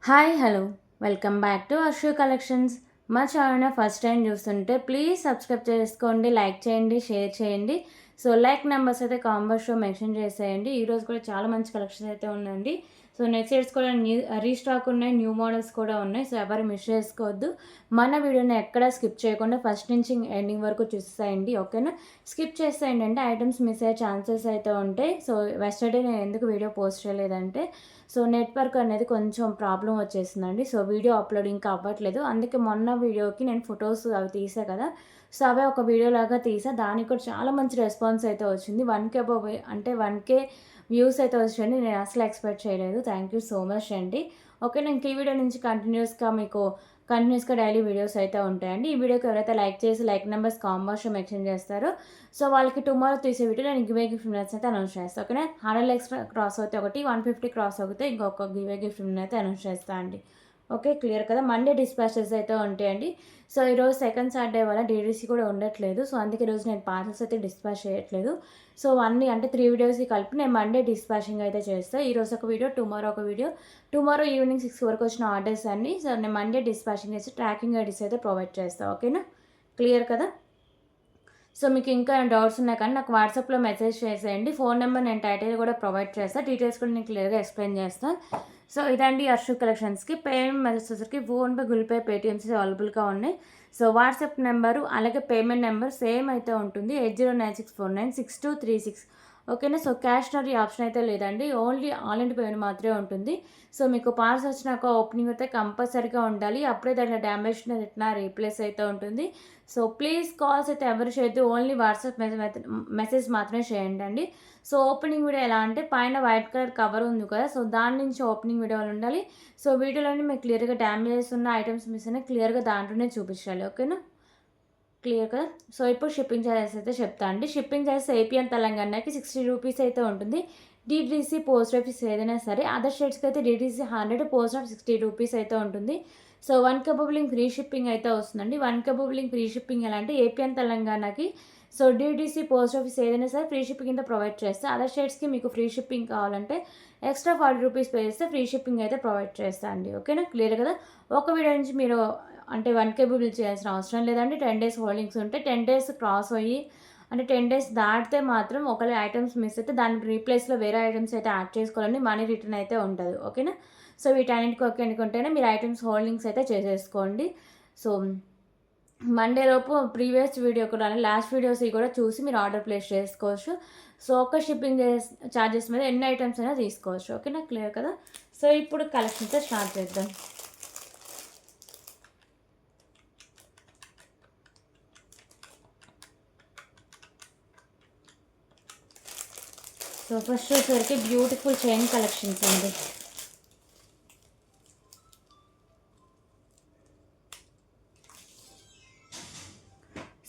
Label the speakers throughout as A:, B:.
A: Hi hello welcome back to Arshu collections. మా channel first time చూస్తుంటే please subscribe చేసుకోండి, like చేయండి, షేర్ చేయండి. సో లైక్ నెంబర్స్ అయితే కాంబో షో మెన్షన్ చేసేయండి. ఈరోజు కూడా చాలా మంచి కలెక్షన్స్ అయితే ఉందండి. సో నెక్స్ట్ ఇయర్స్ కూడా రీస్టాక్ ఉన్నాయి, న్యూ మోడల్స్ కూడా ఉన్నాయి. సో ఎవరు మిస్ చేసుకోవద్దు. మన వీడియోని ఎక్కడ స్కిప్ చేయకుండా ఫస్ట్ నుంచి ఎండింగ్ వరకు చూసేయండి, ఓకేనా? స్కిప్ చేసేయండి అంటే ఐటమ్స్ మిస్ అయ్యే ఛాన్సెస్ అయితే ఉంటాయి. సో వెస్టర్డే నేను ఎందుకు వీడియో పోస్ట్ చేయలేదంటే సో నెట్వర్క్ అనేది కొంచెం ప్రాబ్లం వచ్చేసిందండి. సో వీడియో అప్లోడ్ ఇంకా అవ్వట్లేదు. అందుకే మొన్న వీడియోకి నేను ఫొటోస్ అవి తీసా కదా, సో అవే ఒక వీడియో లాగా తీసా. దానికి కూడా చాలా మంచి రెస్పాన్స్ అయితే వచ్చింది. 1K అంటే 1K వ్యూస్ అయితే వచ్చాయండి. నేను అసలు ఎక్స్పెక్ట్ చేయలేదు. థ్యాంక్ యూ సో మచ్ అండి. ఓకే, నేను ఈ వీడియో నుంచి కంటిన్యూస్గా డైలీ వీడియోస్ అయితే ఉంటాయండి. ఈ వీడియోకి ఎవరైతే లైక్ చేసి లైక్ నెంబర్స్ కాంబోషన్ మెన్షన్ చేస్తారో సో వాళ్ళకి టుమారో తీసే వీడియో నేను గివే గిఫ్ట్ విన్నర్స్ అయితే అనౌన్స్ చేస్తాను, ఓకేనా? 100 ఎక్స్ట్రా క్రాస్ అవుతే ఒకటి, 150 క్రాస్ అవుతే ఇంకొక గివే గిఫ్ట్ విన్నర్ అయితే అనౌన్స్ చేస్తాను అండి. ఓకే, క్లియర్ కదా? మండే డిస్పాచెస్ అయితే ఉంటాయండి. సో ఈరోజు సెకండ్ సాటర్డే వల్ల డీడీసీ కూడా ఉండట్లేదు. సో అందుకే ఈరోజు నేను పార్సల్స్ అయితే డిస్పాచ్ చేయట్లేదు. సో అన్నీ అంటే 3 వీడియోస్కి కలిపి నేను మండే డిస్పాచింగ్ అయితే చేస్తాను. ఈరోజు ఒక వీడియో, టుమారో ఒక వీడియో, టుమారో ఈవినింగ్ 6 వరకు వచ్చిన ఆర్డర్స్ అన్నీ సో నేను మండే డిస్పాచింగ్ చేసి ట్రాకింగ్ ఐడీస్ అయితే ప్రొవైడ్ చేస్తాను, ఓకేనా? క్లియర్ కదా? సో మీకు ఇంకా డౌట్స్ ఉన్నాయి కానీ నాకు వాట్సాప్లో మెసేజ్ చేసేయండి. ఫోన్ నెంబర్ నేను టైటిల్ కూడా ప్రొవైడ్ చేస్తాను, డీటెయిల్స్ కూడా నేను క్లియర్గా ఎక్స్ప్లెయిన్ చేస్తాను. సో ఇదండి అర్షు కలెక్షన్స్కి. పేమెంట్ మెసేజ్ వచ్చేసరికి ఫోన్పే, గూగుల్ పే, పేటిఎమ్స్ అవైలబుల్గా ఉన్నాయి. సో వాట్సాప్ నెంబరు అలాగే పేమెంట్ నెంబర్ సేమ్ అయితే ఉంటుంది, 8096496236, ఓకేనా? సో క్యాష్ ఆన్ ఆప్షన్ అయితే లేదండి, ఓన్లీ ఆన్లైన్ పేమెంట్ మాత్రమే ఉంటుంది. సో మీకు పార్సల్ వచ్చినాక ఓపెనింగ్ అయితే కంపల్సరీగా ఉండాలి, అప్పుడే దాంట్లో డ్యామేజ్ రిటర్న్ రీప్లేస్ అయితే ఉంటుంది. సో ప్లీజ్ కాల్స్ అయితే ఎవరు చేయొద్దు, ఓన్లీ వాట్సాప్ మెసేజ్ మాత్రమే చేయండి అండి. సో ఓపెనింగ్ వీడియో ఎలా అంటే పైన వైట్ కలర్ కవర్ ఉంది కదా, సో దాని నుంచి ఓపెనింగ్ వీడియోలు ఉండాలి. సో వీడియోలోని మీకు క్లియర్గా డ్యామేజెస్ ఉన్న ఐటమ్స్ మిస్ అయినా క్లియర్గా దాంట్లోనే చూపించాలి, ఓకేనా? క్లియర్ కదా? సో ఇప్పుడు షిప్పింగ్ ఛార్జెస్ అయితే చెప్తా అండి. షిప్పింగ్ ఛార్జెస్ ఏపీ అండ్ తెలంగాణకి 60 రూపీస్ అయితే ఉంటుంది. డిటీసీ పోస్ట్ ఆఫీస్ ఏదైనా సరే, అదర్ స్టేట్స్కి అయితే డిటీసీ 100, పోస్ట్ ఆఫీస్ 60 రూపీస్ అయితే ఉంటుంది. సో 1K బుబ్లింగ్ ఫ్రీ షిప్పింగ్ అయితే వస్తుందండి. 1K బుబ్లింగ్ ఫ్రీ షిప్పింగ్ ఎలా అంటే ఏపీ అండ్ తెలంగాణకి సో డిటీసీ పోస్ట్ ఆఫీస్ ఏదైనా సరే ఫ్రీ షిప్పింగ్ అయితే ప్రొవైడ్ చేస్తే, అదర్ స్టేట్స్కి మీకు ఫ్రీ షిప్పింగ్ కావాలంటే ఎక్స్ట్రా 40 రూపీస్ పే చేస్తే ఫ్రీ షిప్పింగ్ అయితే ప్రొవైడ్ చేస్తా అండి, ఓకేనా? క్లియర్ కదా? ఒక వీడియో నుంచి మీరు అంటే 1K బిల్ చేయాల్సిన అవసరం లేదండి. 10 డేస్ హోల్డింగ్స్ ఉంటాయి. 10 డేస్ క్రాస్ అయ్యి అంటే 10 డేస్ దాటితే మాత్రం ఒకవేళ ఐటమ్స్ మిస్ అయితే దాని రీప్లేస్లో వేరే ఐటమ్స్ అయితే యాడ్ చేసుకోవాలండి, మనీ రిటర్న్ అయితే ఉంటుంది, ఓకేనా? సో వీటన్నిటికి ఓకే అనుకుంటేనే మీరు ఐటమ్స్ హోల్డింగ్స్ అయితే చేసేసుకోండి. సో మండే లోపు ప్రీవియస్ వీడియో కూడా లాస్ట్ వీడియోస్ కూడా చూసి మీరు ఆర్డర్ ప్లేస్ చేసుకోవచ్చు. సో ఒక షిప్పింగ్ ఛార్జెస్ మీద ఎన్ని ఐటమ్స్ అయినా తీసుకోవచ్చు, ఓకేనా? క్లియర్ కదా? సో ఇప్పుడు కలెక్షన్తో స్టార్ట్ చేద్దాం. సో ఫస్ట్ వచ్చేసరికి బ్యూటిఫుల్ చైన్ కలెక్షన్స్ అండి.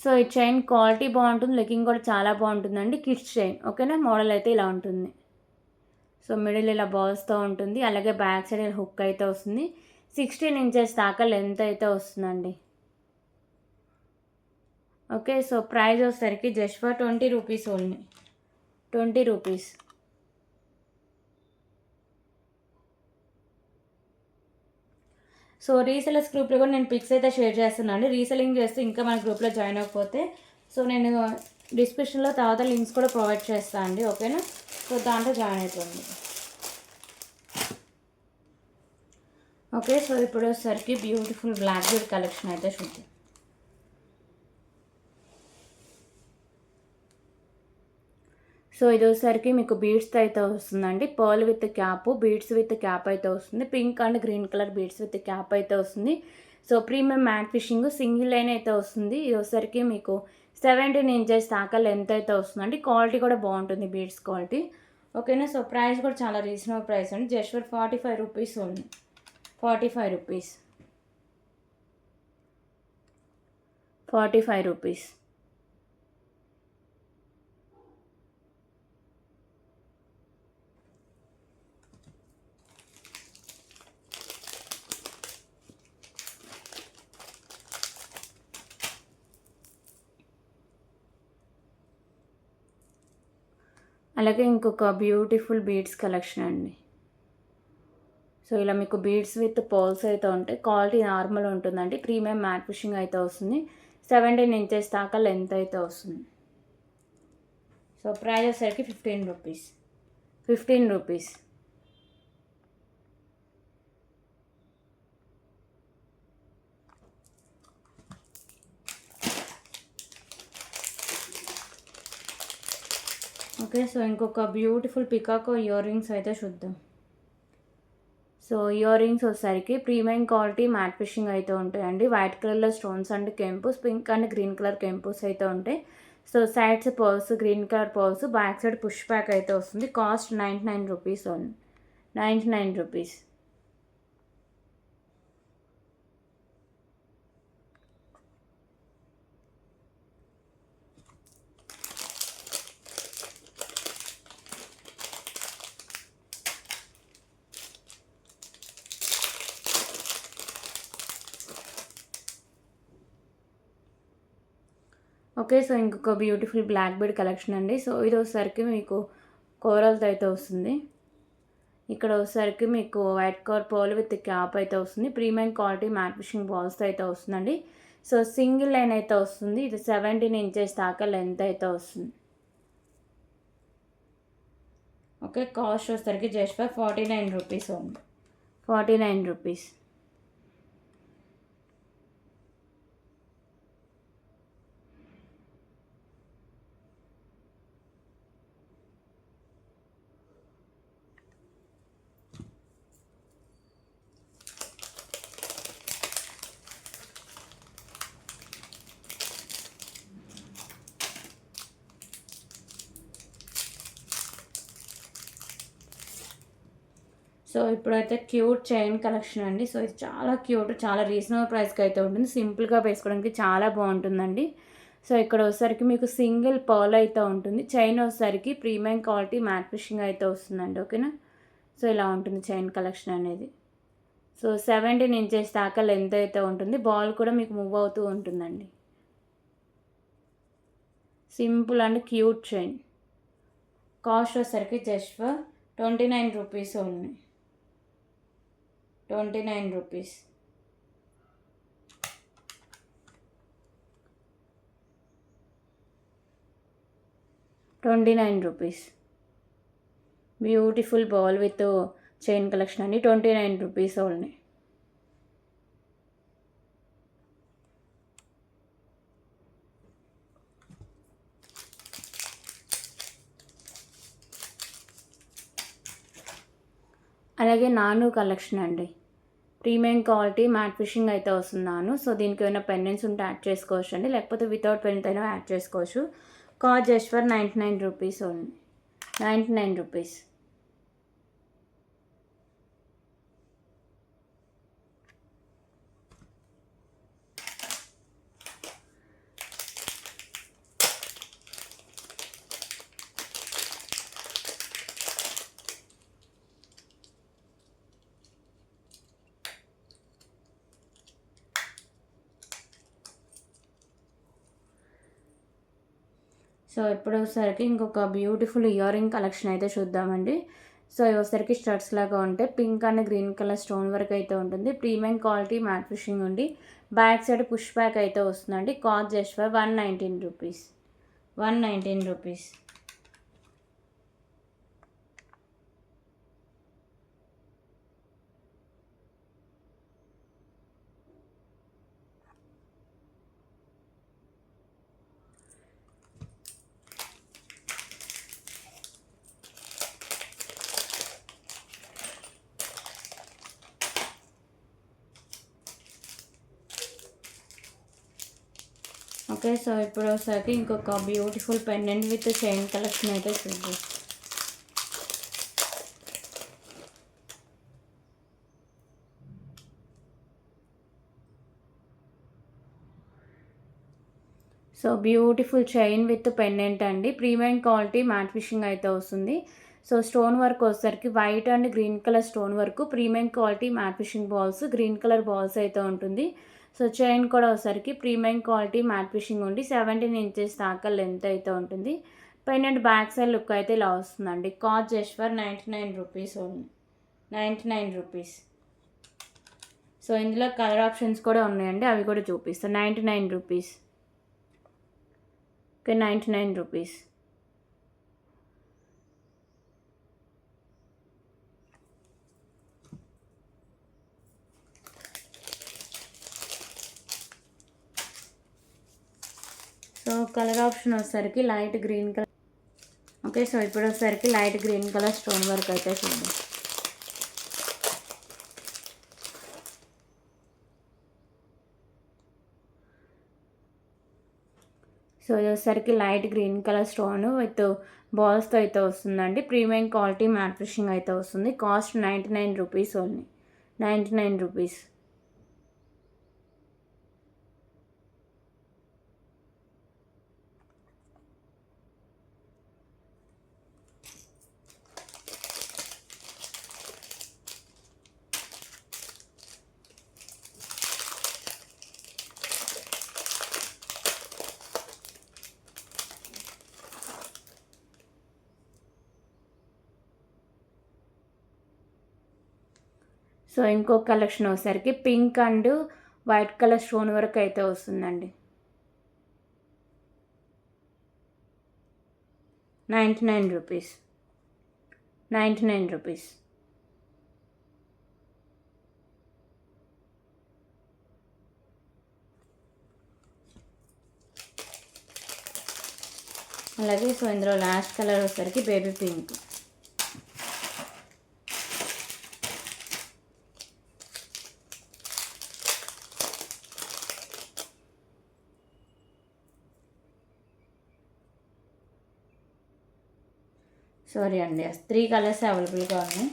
A: సో ఈ చైన్ క్వాలిటీ బాగుంటుంది, లుకింగ్ కూడా చాలా బాగుంటుందండి. కిడ్స్ చైన్, ఓకేనా? మోడల్ అయితే ఇలా ఉంటుంది. సో మిడిల్ ఇలా బాల్స్తో ఉంటుంది, అలాగే బ్యాక్ సైడ్ ఇలా హుక్ అయితే వస్తుంది. 16 ఇంచెస్ దాకా లెంత్ అయితే వస్తుందండి, ఓకే? సో ప్రైస్ వచ్చేసరికి just for 20 rupees only, 20 rupees. So resellers గ్రూప్లో కూడా నేను పిక్స్ అయితే షేర్ చేస్తున్నాను అండి. రీసెలింగ్ చేస్తే ఇంకా మన గ్రూప్లో జాయిన్ అవ్వకపోతే సో నేను డిస్క్రిప్షన్లో తర్వాత లింక్స్ కూడా ప్రొవైడ్ చేస్తాను అండి, ఓకేనా? సో దాంట్లో జాయిన్ అయిపోయింది, ఓకే? సో ఇప్పుడు వచ్చేసరికి బ్యూటిఫుల్ బ్లాక్ బీడ్ కలెక్షన్ అయితే చూద్దాం. సో ఇది వచ్చేసరికి మీకు బీడ్స్తో అయితే వస్తుందండి. Pearl with cap, beads with cap అయితే వస్తుంది. Pink and green colour beads with cap అయితే వస్తుంది. So premium matte fishing single line అయితే వస్తుంది. ఇది వచ్చేసరికి మీకు 17 ఇంచెస్ దాకా లెంత్ అయితే వస్తుందండి. క్వాలిటీ కూడా బాగుంటుంది, బీడ్స్ క్వాలిటీ, ఓకేనా? సో ప్రైస్ కూడా చాలా రీజనబుల్ ప్రైస్ అండి, just for 45 rupees only, 45 rupees, 45 rupees. అలాగే ఇంకొక బ్యూటిఫుల్ బీడ్స్ కలెక్షన్ అండి. సో ఇలా మీకు బీడ్స్ విత్ పర్ల్స్ అయితే ఉంటాయి. క్వాలిటీ నార్మల్ ఉంటుందండి. ప్రీమియం మ్యాట్ ఫిషింగ్ అయితే వస్తుంది. 17 ఇంచెస్ దాకా లెంత్ అయితే వస్తుంది. సో ప్రైస్ వచ్చేసరికి 15 రూపీస్. 15 రూపీస్. ఓకే. సో ఇంకొక బ్యూటిఫుల్ పికాకో ఇయర్ రింగ్స్ అయితే చూద్దాం. సో ఇయర్ రింగ్స్ వచ్చేసరికి ప్రీమియం క్వాలిటీ మ్యాట్ ఫిషింగ్ అయితే ఉంటాయండి. వైట్ కలర్లో స్టోన్స్ అండ్ కెంపుస్, పింక్ అండ్ గ్రీన్ కలర్ కెంపుస్ అయితే ఉంటాయి. So sides pearls, green colour pearls, back side push back అయితే వస్తుంది. Cost 99 rupees only. 99 rupees. Okay. So ఇంకొక బ్యూటిఫుల్ బ్లాక్ బీడ్ కలెక్షన్ అండి. సో ఇది వచ్చేసరికి మీకు కోరల్తో అయితే వస్తుంది. ఇక్కడ వచ్చేసరికి మీకు white colour pearl with cap అయితే వస్తుంది. ప్రీమియం క్వాలిటీ మ్యాట్ ఫిషింగ్ బాల్స్తో అయితే వస్తుందండి. సో సింగిల్ లైన్ అయితే వస్తుంది. ఇది 17 ఇంచెస్ దాకా లెంత్ అయితే వస్తుంది. ఓకే. కాస్ట్ వచ్చేసరికి జస్ట్ ఫర్ 49 రూపీస్ ఉంది. 49 రూపీస్. సో ఇప్పుడైతే క్యూట్ చైన్ కలెక్షన్ అండి. సో ఇది చాలా క్యూట్, చాలా రీజనబుల్ ప్రైస్కి అయితే ఉంటుంది. సింపుల్గా వేసుకోవడానికి చాలా బాగుంటుందండి. సో ఇక్కడ వచ్చేసరికి మీకు సింగిల్ పర్ల్ అయితే ఉంటుంది. చైన్ వచ్చేసరికి ప్రీమియం క్వాలిటీ మ్యాట్ ఫిషింగ్ అయితే వస్తుందండి. ఓకేనా. సో ఇలా ఉంటుంది చైన్ కలెక్షన్ అనేది. సో 17 ఇంచెస్ దాకా లెంత్ అయితే ఉంటుంది. బాల్ కూడా మీకు మూవ్ అవుతూ ఉంటుందండి. Simple and cute chain. Cost వచ్చేసరికి just for 29 rupees only. 29 rupees. Beautiful ball with chain collection అండి. 29 రూపీస్ ఓన్లీ. అలాగే నాను కలెక్షన్ అండి. ప్రీమియం క్వాలిటీ మ్యాట్ ఫిషింగ్ అయితే వస్తున్నాను. సో దీనికి ఏమైనా పెండెంట్స్ ఉంటే యాడ్ చేసుకోవచ్చు అండి, లేకపోతే వితౌట్ పెండెంట్ అయినా యాడ్ చేసుకోవచ్చు. Cost just for 99 rupees only. 99 rupees. So ఇప్పుడు వచ్చేసరికి ఇంకొక బ్యూటిఫుల్ ఇయర్ రింగ్ కలెక్షన్ అయితే చూద్దామండి. సో ఇవి వచ్చేసరికి స్టడ్స్ లాగా ఉంటాయి. Pink and green colour stone work అయితే ఉంటుంది. ప్రీమియం క్వాలిటీ మ్యాట్ ఫిషింగ్ ఉండి బ్యాక్ సైడ్ పుష్ బ్యాక్ అయితే వస్తుందండి. Cost just for 119 rupees. 119 rupees. Okay. So ఇప్పుడు వచ్చేసరికి ఇంకొక beautiful pendant with chain collection అయితే చూద్దాం. So beautiful chain with pendant అండి. ప్రీమియం క్వాలిటీ మ్యాట్ ఫిషింగ్ అయితే వస్తుంది. సో స్టోన్ వర్క్ వచ్చేసరికి white and green colour stone work, premium quality matte fishing balls, green colour balls అయితే ఉంటుంది. So chain కూడా వచ్చేసరికి ప్రీమియం క్వాలిటీ మ్యాట్ ఫిషింగ్ ఉండి 17 inches దాకా లెంత్ అయితే ఉంటుంది. పెండెంట్ బ్యాక్ సైడ్ లుక్ అయితే ఇలా వస్తుందండి. Cost just for 99 rupees only. 99 rupees. So ఇందులో కలర్ ఆప్షన్స్ కూడా ఉన్నాయండి, అవి కూడా చూపిస్తాను. 99 rupees. Okay, 99 rupees. So colour option వచ్చేసరికి light green colour. Okay, so ఇప్పుడు వచ్చేసరికి light green colour stone work అయితే చూద్దాం. సో ఇది వచ్చేసరికి light green colour stone with బాల్స్తో అయితే వస్తుందండి. ప్రీమియం క్వాలిటీ మ్యాట్ ఫినిషింగ్ అయితే వస్తుంది. Cost 99 rupees only. 99 rupees. So ఇంకొక కలెక్షన్ వచ్చేసరికి pink and white colour stone work అయితే వస్తుందండి. 99 రూపీస్. 99 రూపీస్. అలాగే సో ఇందులో లాస్ట్ కలర్ వచ్చేసరికి బేబీ పింక్. సారీ అండి, 3 కలర్స్ అవైలబుల్గా ఉన్నాయి.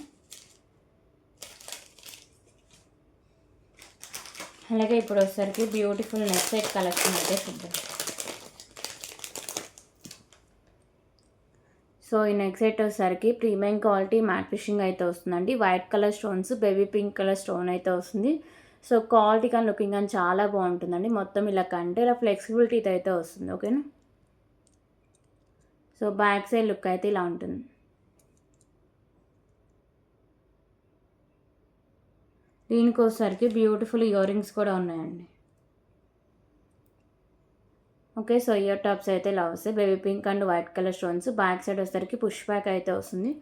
A: అలాగే ఇప్పుడు వచ్చేసరికి బ్యూటిఫుల్ నెక్ సెట్ కలెక్షన్ అయితే చూద్దాం. సో ఈ నెక్ సెట్ వచ్చేసరికి ప్రీమియం క్వాలిటీ మ్యాట్ ఫినిషింగ్ అయితే వస్తుందండి. White colour stones, baby pink colour stone అయితే వస్తుంది. సో క్వాలిటీ కానీ లుకింగ్ కానీ చాలా బాగుంటుందండి. మొత్తం ఇలా కంటే ఇలా ఫ్లెక్సిబిలిటీ అయితే వస్తుంది. ఓకేనా. సో బ్యాక్ సైడ్ లుక్ అయితే ఇలా ఉంటుంది. దీనికి వచ్చేసరికి బ్యూటిఫుల్ ఇయర్ రింగ్స్ కూడా ఉన్నాయండి. ఓకే, సో ఇయర్ టాప్స్ అయితే ఇలా వస్తాయి. Baby pink and white colour stones. Back side వచ్చేసరికి పుష్ బ్యాక్ అయితే వస్తుంది.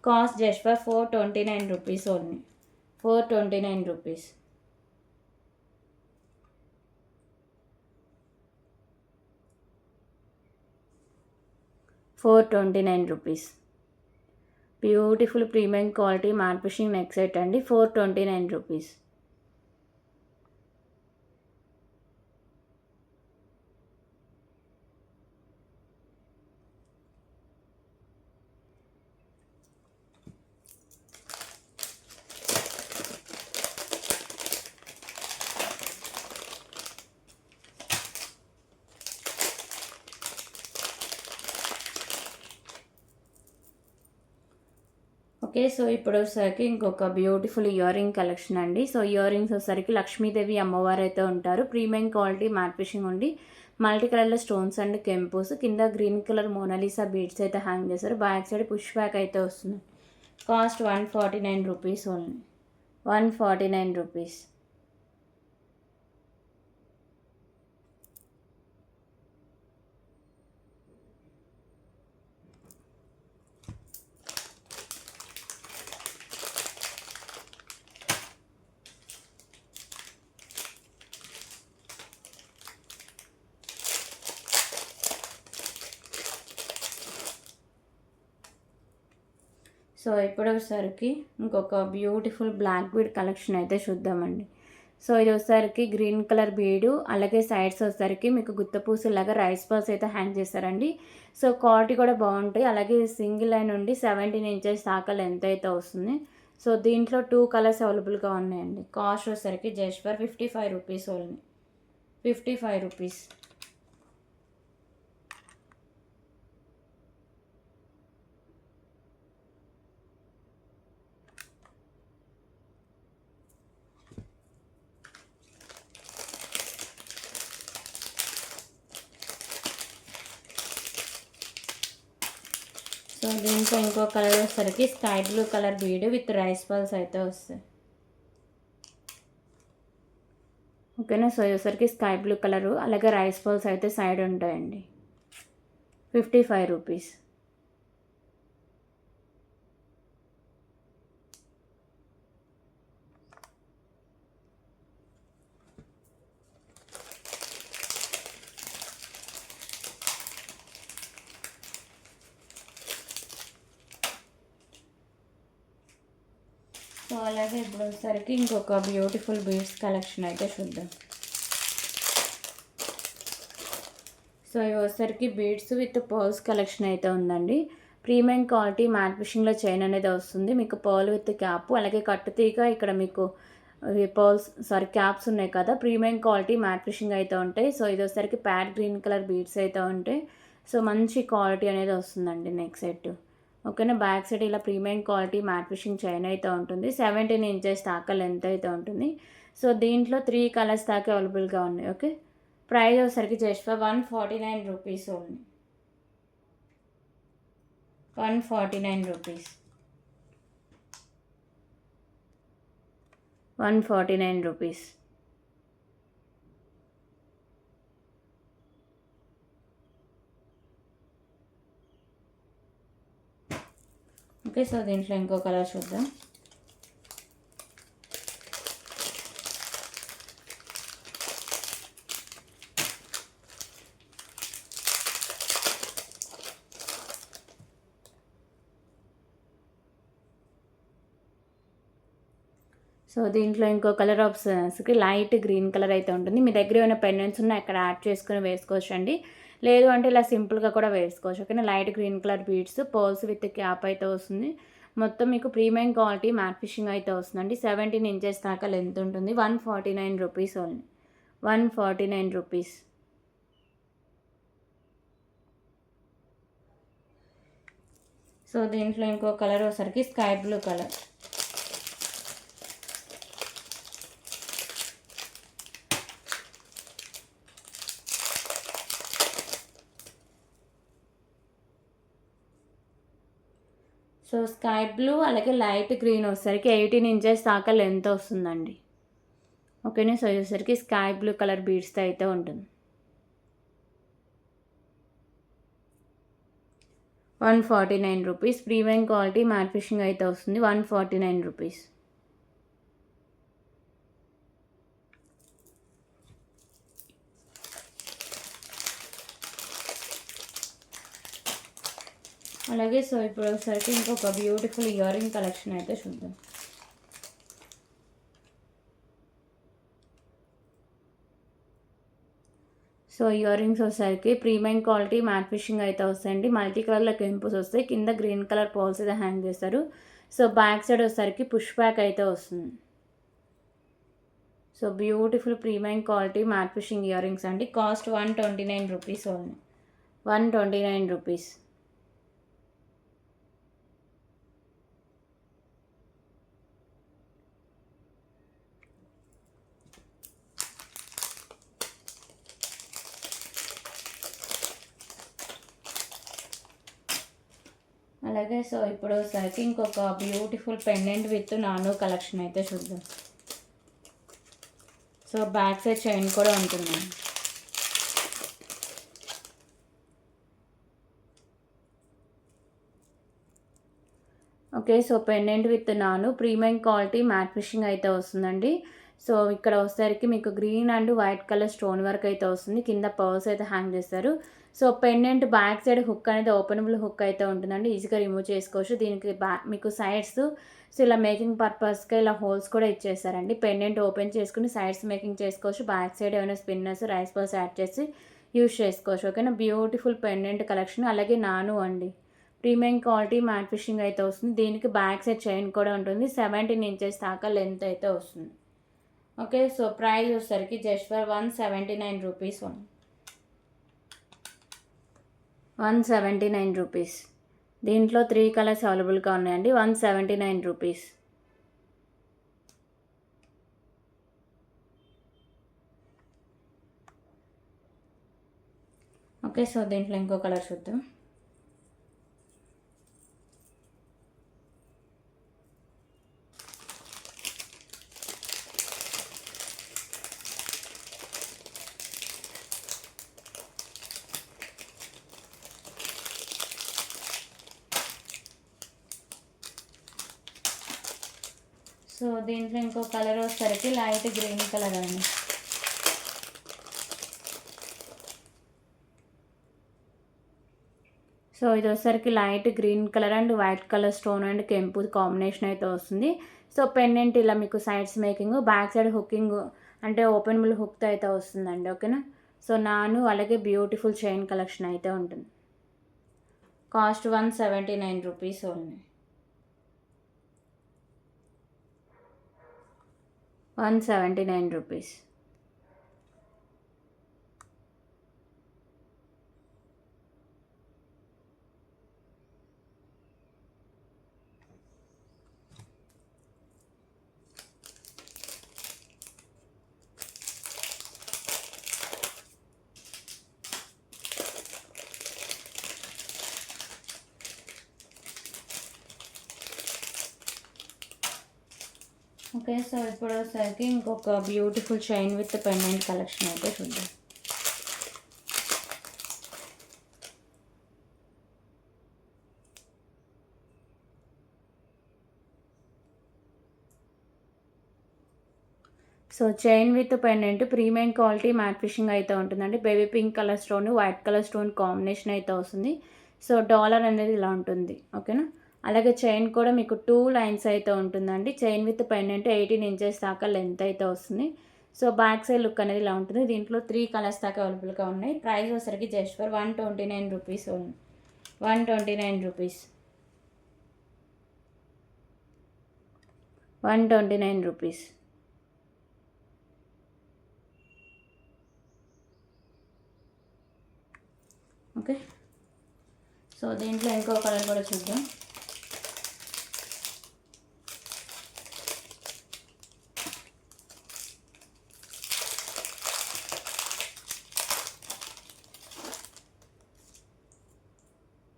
A: Cost just for 429 rupees only. 429 rupees. 429 rupees. Beautiful premium quality matte finishing neck set అండి. 429 rupees. Okay, so ఇప్పుడు వచ్చేసరికి ఇంకొక బ్యూటిఫుల్ ఇయర్ రింగ్ కలెక్షన్ అండి. So ear rings వచ్చేసరికి లక్ష్మీదేవి అమ్మవారు అయితే ఉంటారు. ప్రీమియం క్వాలిటీ మ్యాట్ ఫినిషింగ్ ఉండి మల్టీ కలర్లో స్టోన్స్ అండ్ కెంపోస్, కింద గ్రీన్ కలర్ మోనాలిసా బీడ్స్ అయితే హ్యాంగ్ చేశారు. బ్యాక్ సైడ్ పుష్ బ్యాక్ అయితే వస్తుంది. Cost 149 rupees only. 149 rupees. So ఇప్పుడు వచ్చేసరికి ఇంకొక బ్యూటిఫుల్ బ్లాక్ బీడ్ కలెక్షన్ అయితే చూద్దామండి. సో ఇది వచ్చేసరికి గ్రీన్ కలర్ బీడు, అలాగే సైడ్స్ వచ్చేసరికి మీకు గుత్తపూసలాగా రైస్ బాల్స్ అయితే హ్యాంగ్ చేస్తారండి. సో క్వాలిటీ కూడా బాగుంటాయి. అలాగే సింగిల్ లైన్ నుండి 17 ఇంచెస్ దాకా లెంత్ అయితే వస్తుంది. సో దీంట్లో 2 కలర్స్ అవైలబుల్గా ఉన్నాయండి. కాస్ట్ వచ్చేసరికి just for 55 rupees only. 55 rupees. So so దీంట్లో ఇంకో కలర్ వచ్చేసరికి sky blue colour bead with rice pearls అయితే వస్తాయి. ఓకేనా. సో వచ్చేసరికి స్కై బ్లూ కలరు అలాగే రైస్ పల్స్ అయితే సైడ్ ఉంటాయండి. 55 రూపీస్. సో అలాగే ఇప్పుడు వచ్చేసరికి ఇంకొక బ్యూటిఫుల్ బీడ్స్ కలెక్షన్ అయితే చూద్దాం. సో ఇవి వచ్చేసరికి బీడ్స్ విత్ పర్ల్స్ కలెక్షన్ అయితే ఉందండి. ప్రీమియం క్వాలిటీ మ్యాట్ ఫిషింగ్లో చైన్ అనేది వస్తుంది. మీకు పర్ల్ విత్ క్యాప్ అలాగే కట్టుతీగ ఇక్కడ మీకు క్యాప్స్ ఉన్నాయి కదా. ప్రీమియం క్వాలిటీ మ్యాట్ ఫిషింగ్ అయితే ఉంటాయి. సో ఇది వచ్చేసరికి ప్యాడ్ గ్రీన్ కలర్ బీడ్స్ అయితే ఉంటాయి. సో మంచి క్వాలిటీ అనేది వస్తుందండి నెక్ సెట్. ఓకేనా. బ్యాక్ సైడ్ ఇలా premium quality matte fishing chain అయితే ఉంటుంది. 17 ఇంచెస్ దాకా లెంత్ అయితే ఉంటుంది. సో దీంట్లో 3 కలర్స్ దాకా అవైలబుల్గా ఉన్నాయి. ఓకే. ప్రైస్ వచ్చేసరికి just for 149 rupees only. 149 rupees. 149 rupees. Okay. So దీంట్లో ఇంకో కలర్ చూద్దాం. సో దీంట్లో ఇంకో కలర్ ఆప్షన్స్కి లైట్ గ్రీన్ కలర్ అయితే ఉంటుంది. మీ దగ్గర ఏమైనా పెండెంట్స్ ఉన్నా అక్కడ యాడ్ చేసుకుని వేసుకోవచ్చు అండి. లేదు అంటే ఇలా సింపుల్గా కూడా వేసుకోవచ్చు. ఓకేనా. Light green colour beads pearls with cap అయితే వస్తుంది. మొత్తం మీకు ప్రీమియం క్వాలిటీ మ్యాట్ ఫిషింగ్ అయితే వస్తుందండి. 17 ఇంచెస్ దాకా లెంత్ ఉంటుంది. 149 రూపీస్ ఓన్లీ. 149 రూపీస్. సో దీంట్లో ఇంకో కలర్ వచ్చేసరికి sky blue colour. So sky blue అలాగే లైట్ గ్రీన్ వచ్చేసరికి 18 ఇంచెస్ దాకా లెంత్ వస్తుందండి. ఓకేనా. సో వచ్చేసరికి స్కై బ్లూ కలర్ బీడ్స్తో అయితే ఉంటుంది. 149 rupees. Premium quality matte finishing అయితే వస్తుంది. 149 రూపీస్. అలాగే సో ఇప్పుడు ఒకసారికి ఇంకొక బ్యూటిఫుల్ ఇయర్ రింగ్ కలెక్షన్ అయితే చూద్దాం. సో ఇయర్ రింగ్స్ వచ్చేసరికి ప్రీమియం క్వాలిటీ మ్యాట్ ఫిషింగ్ అయితే వస్తాయండి. మల్టీ కలర్లో కెంపుస్ వస్తాయి. కింద గ్రీన్ కలర్ పోల్స్ అయితే హ్యాంగ్ చేస్తారు. సో బ్యాక్ సైడ్ వచ్చేసరికి పుష్ బ్యాక్ అయితే వస్తుంది. So beautiful premium quality matte finishing ear rings అండి. Cost 129 rupees only. 129 రూపీస్. అలాగే సో ఇప్పుడు వచ్చేసరికి ఇంకొక beautiful pendant with nano collection అయితే చూద్దాం. సో బ్యాక్ సైడ్ చైన్ కూడా ఉంటుంది. ఓకే. సో పెండెంట్ విత్ నాను ప్రీమియం క్వాలిటీ మ్యాట్ ఫిషింగ్ అయితే వస్తుందండి. సో ఇక్కడ వచ్చేసరికి మీకు green and white colour stone work అయితే వస్తుంది. కింద పర్ల్స్ అయితే హ్యాంగ్ చేస్తారు. So pendant back side hook అనేది ఓపెనబుల్ హుక్ అయితే ఉంటుందండి. ఈజీగా రిమూవ్ చేసుకోవచ్చు. దీనికి మీకు సైడ్స్ సో ఇలా మేకింగ్ పర్పస్గా ఇలా హోల్స్ కూడా ఇచ్చేస్తారండి. పెండెంట్ ఓపెన్ చేసుకుని సైడ్స్ మేకింగ్ చేసుకోవచ్చు. బ్యాక్ సైడ్ ఏమైనా స్పిన్నర్స్ రైస్ బాల్స్ యాడ్ చేసి యూజ్ చేసుకోవచ్చు. ఓకేనా. Beautiful pendant collection. అలాగే నాను అండి ప్రీమియం క్వాలిటీ మ్యాట్ ఫిషింగ్ అయితే వస్తుంది. దీనికి బ్యాక్ సైడ్ చైన్ కూడా ఉంటుంది. 17 ఇంచెస్ దాకా లెంత్ అయితే వస్తుంది. ఓకే. సో ప్రైస్ వచ్చేసరికి జస్ట్ ఫర్ 179 రూపీస్. 179 రూపీస్. దీంట్లో 3 కలర్స్ అవైలబుల్గా ఉన్నాయండి. 179 రూపీస్. ఓకే. సో దీంట్లో ఇంకో కలర్ చూద్దాం. సో దీంట్లో ఇంకో కలర్ వచ్చేసరికి లైట్ గ్రీన్ కలర్ అండి. సో ఇది వచ్చేసరికి light green colour and white colour stone and కెంపు కాంబినేషన్ అయితే వస్తుంది. సో పెండెంట్ ఇలా మీకు sides making, back side hooking అంటే ఓపెనబుల్ హుక్తో అయితే వస్తుందండి. ఓకేనా. సో అలాగే బ్యూటిఫుల్ చైన్ కలెక్షన్ అయితే ఉంటుంది. Cost 179 rupees only. 179 rupees. Okay. So ఇప్పుడు వచ్చేసరికి ఇంకొక beautiful chain with pendant collection అయితే చూద్దాం. So chain with pendant premium quality matte finishing అయితే ఉంటుందండి. Baby pink colour stone, white colour stone combination అయితే వస్తుంది. సో డాలర్ అనేది ఇలా ఉంటుంది. ఓకేనా. అలాగే చైన్ కూడా మీకు 2 లైన్స్ అయితే ఉంటుందండి. చైన్ విత్ పెండెంట్ 18 ఇంచెస్ దాకా లెంత్ అయితే వస్తుంది. సో బ్యాక్ సైడ్ లుక్ అనేది ఇలా ఉంటుంది. దీంట్లో 3 కలర్స్ దాకా అవైలబుల్గా ఉన్నాయి. ప్రైస్ వచ్చరికి just for 129 rupees only. 129 rupees. 129 rupees. Okay. So దీంట్లో ఇంకో కలర్ కూడా చూద్దాం.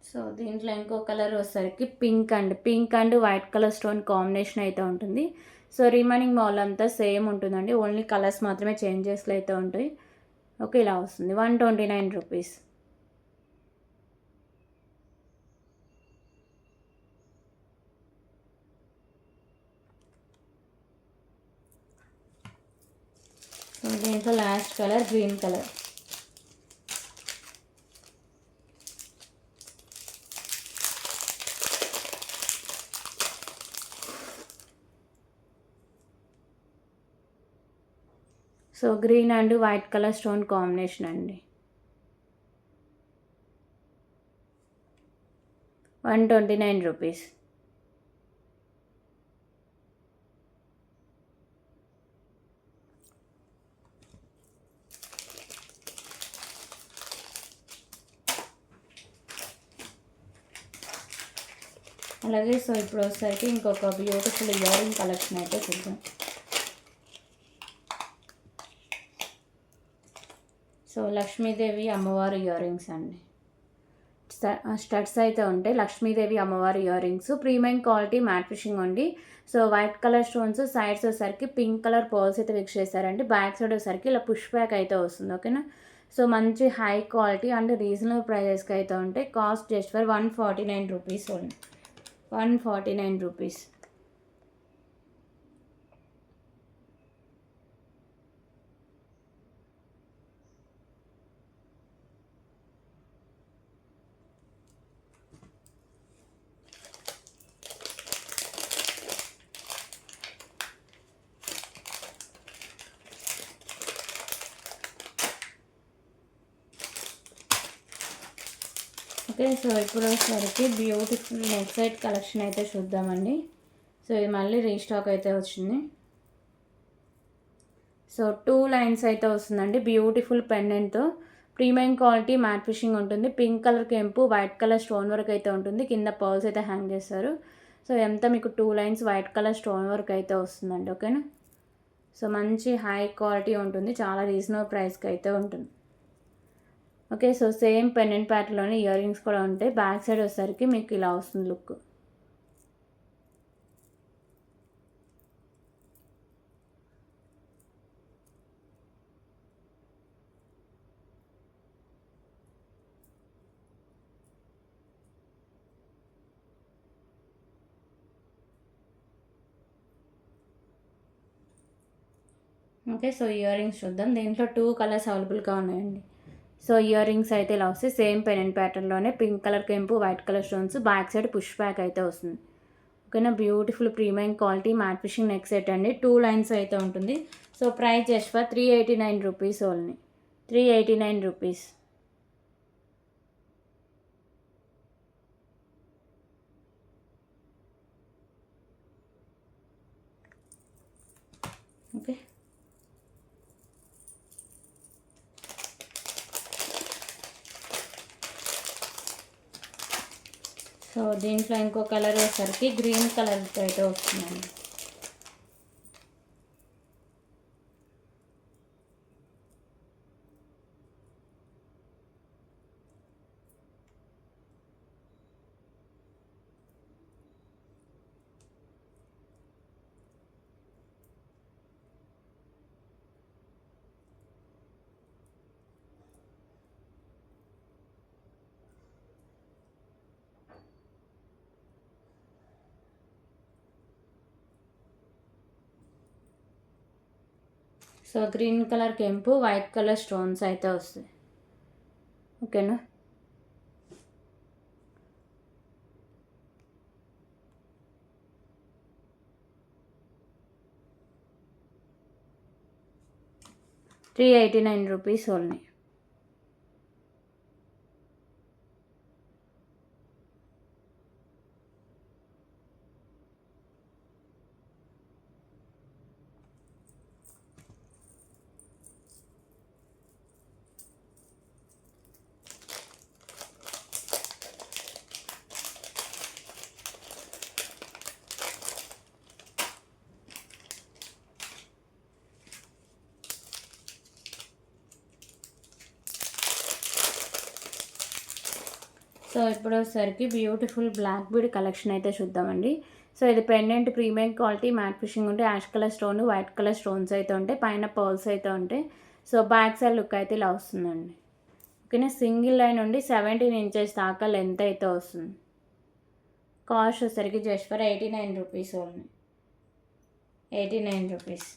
A: సో దీంట్లో ఇంకో కలర్ వచ్చేసరికి pink and white colour stone combination అయితే ఉంటుంది. సో రిమైనింగ్ మాల్ అంతా సేమ్ ఉంటుందండి. ఓన్లీ కలర్స్ మాత్రమే చేంజెస్లు అయితే ఉంటాయి. ఓకే. ఇలా వస్తుంది. 129 రూపీస్. సో దీంట్లో last colour green colour. So green and white colour stone combination అండి. 129 రూపీస్. అలాగే సో ఇప్పుడు వచ్చేసరికి ఇంకొక బ్యూటిఫుల్ ఇయరింగ్ కలెక్షన్ అయితే చూద్దాం. సో లక్ష్మీదేవి అమ్మవారి ఇయర్ రింగ్స్ అండి. స్టడ్స్ అయితే ఉంటాయి. లక్ష్మీదేవి అమ్మవారి ear rings premium quality matte finishing అండి. So white colour stones, sides వచ్చేసరికి పింక్ కలర్ పర్ల్స్ అయితే ఫిక్స్ చేశారండి. బ్యాక్ సైడ్ వచ్చేసరికి ఇలా పుష్ బ్యాక్ అయితే వస్తుంది. ఓకేనా. సో మంచి హై క్వాలిటీ అండ్ రీజనబుల్ ప్రైజెస్కి అయితే ఉంటాయి. Cost just for 149 rupees only. 149 rupees. Okay. So ఇప్పుడు వచ్చేసరికి బ్యూటిఫుల్ నెక్ సెట్ కలెక్షన్ అయితే చూద్దామండి. సో ఇది మళ్ళీ రీస్టాక్ అయితే వచ్చింది. సో 2 లైన్స్ అయితే వస్తుందండి. బ్యూటిఫుల్ పెండెంట్తో ప్రీమియం క్వాలిటీ మ్యాట్ ఫిషింగ్ ఉంటుంది. పింక్ కలర్ కెంపు, వైట్ కలర్ స్టోన్ వర్క్ అయితే ఉంటుంది. కింద పర్ల్స్ అయితే హ్యాంగ్ చేస్తారు. సో ఎంత మీకు 2 lines white colour stone work అయితే వస్తుందండి. ఓకేనా. సో మంచి హై క్వాలిటీ ఉంటుంది. చాలా రీజనబుల్ ప్రైస్కి అయితే ఉంటుంది. ఓకే. సో సేమ్ పెండెంట్ ప్యాటర్న్లోనే ఇయర్ రింగ్స్ కూడా ఉంటాయి. బ్యాక్ సైడ్ వచ్చేసరికి మీకు ఇలా వస్తుంది look. Okay. So ear rings చూద్దాం. దీంట్లో 2 కలర్స్ అవైలబుల్గా ఉన్నాయండి. సో ఇయర్ రింగ్స్ అయితే ఇలా వస్తాయి. సేమ్ పెండెంట్ ప్యాటర్న్లోనే పింక్ కలర్ కెంపు, white colour stones, back side push back అయితే వస్తుంది. ఓకేనా. Beautiful premium quality matte finishing neck set అండి. 2 లైన్స్ అయితే ఉంటుంది. So price just for 389 rupees only. 389 rupees. Okay. So దీంట్లో ఇంకో కలర్ వచ్చేసరికి గ్రీన్ కలర్తో అయితే వస్తుందండి. సో గ్రీన్ కలర్ కెంపు, వైట్ కలర్ స్టోన్స్ అయితే వస్తాయి. ఓకేనా. ₹389 ఓన్లీ. సో ఇప్పుడు వచ్చేసరికి బ్యూటిఫుల్ బ్లాక్ బీడ్ కలెక్షన్ అయితే చూద్దామండి. సో ఇది pendant premium quality matte finishing ఉంటే ash colour stone, white colour stones అయితే ఉంటాయి, పైన పర్ల్స్ అయితే ఉంటాయి. సో బ్యాక్ సైడ్ లుక్ అయితే ఇలా వస్తుందండి. ఓకేనా. సింగిల్ లైన్ నుండి 17 ఇంచెస్ దాకా లెంత్ అయితే వస్తుంది. కాస్ట్ వచ్చేసరికి జస్ట్ ఫర్ ₹89 ఓన్లీ. ₹89.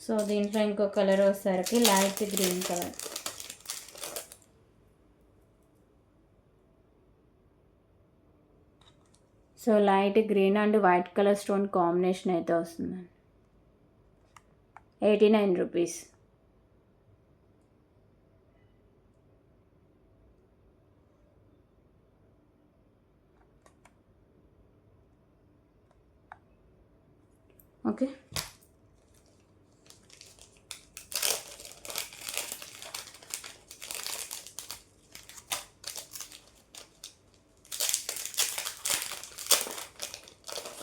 A: సో దీంట్లో ఇంకో కలర్ వచ్చేసరికి light green colour. So light green and white colour stone combination అయితే వస్తుందండి. ₹89. ఓకే.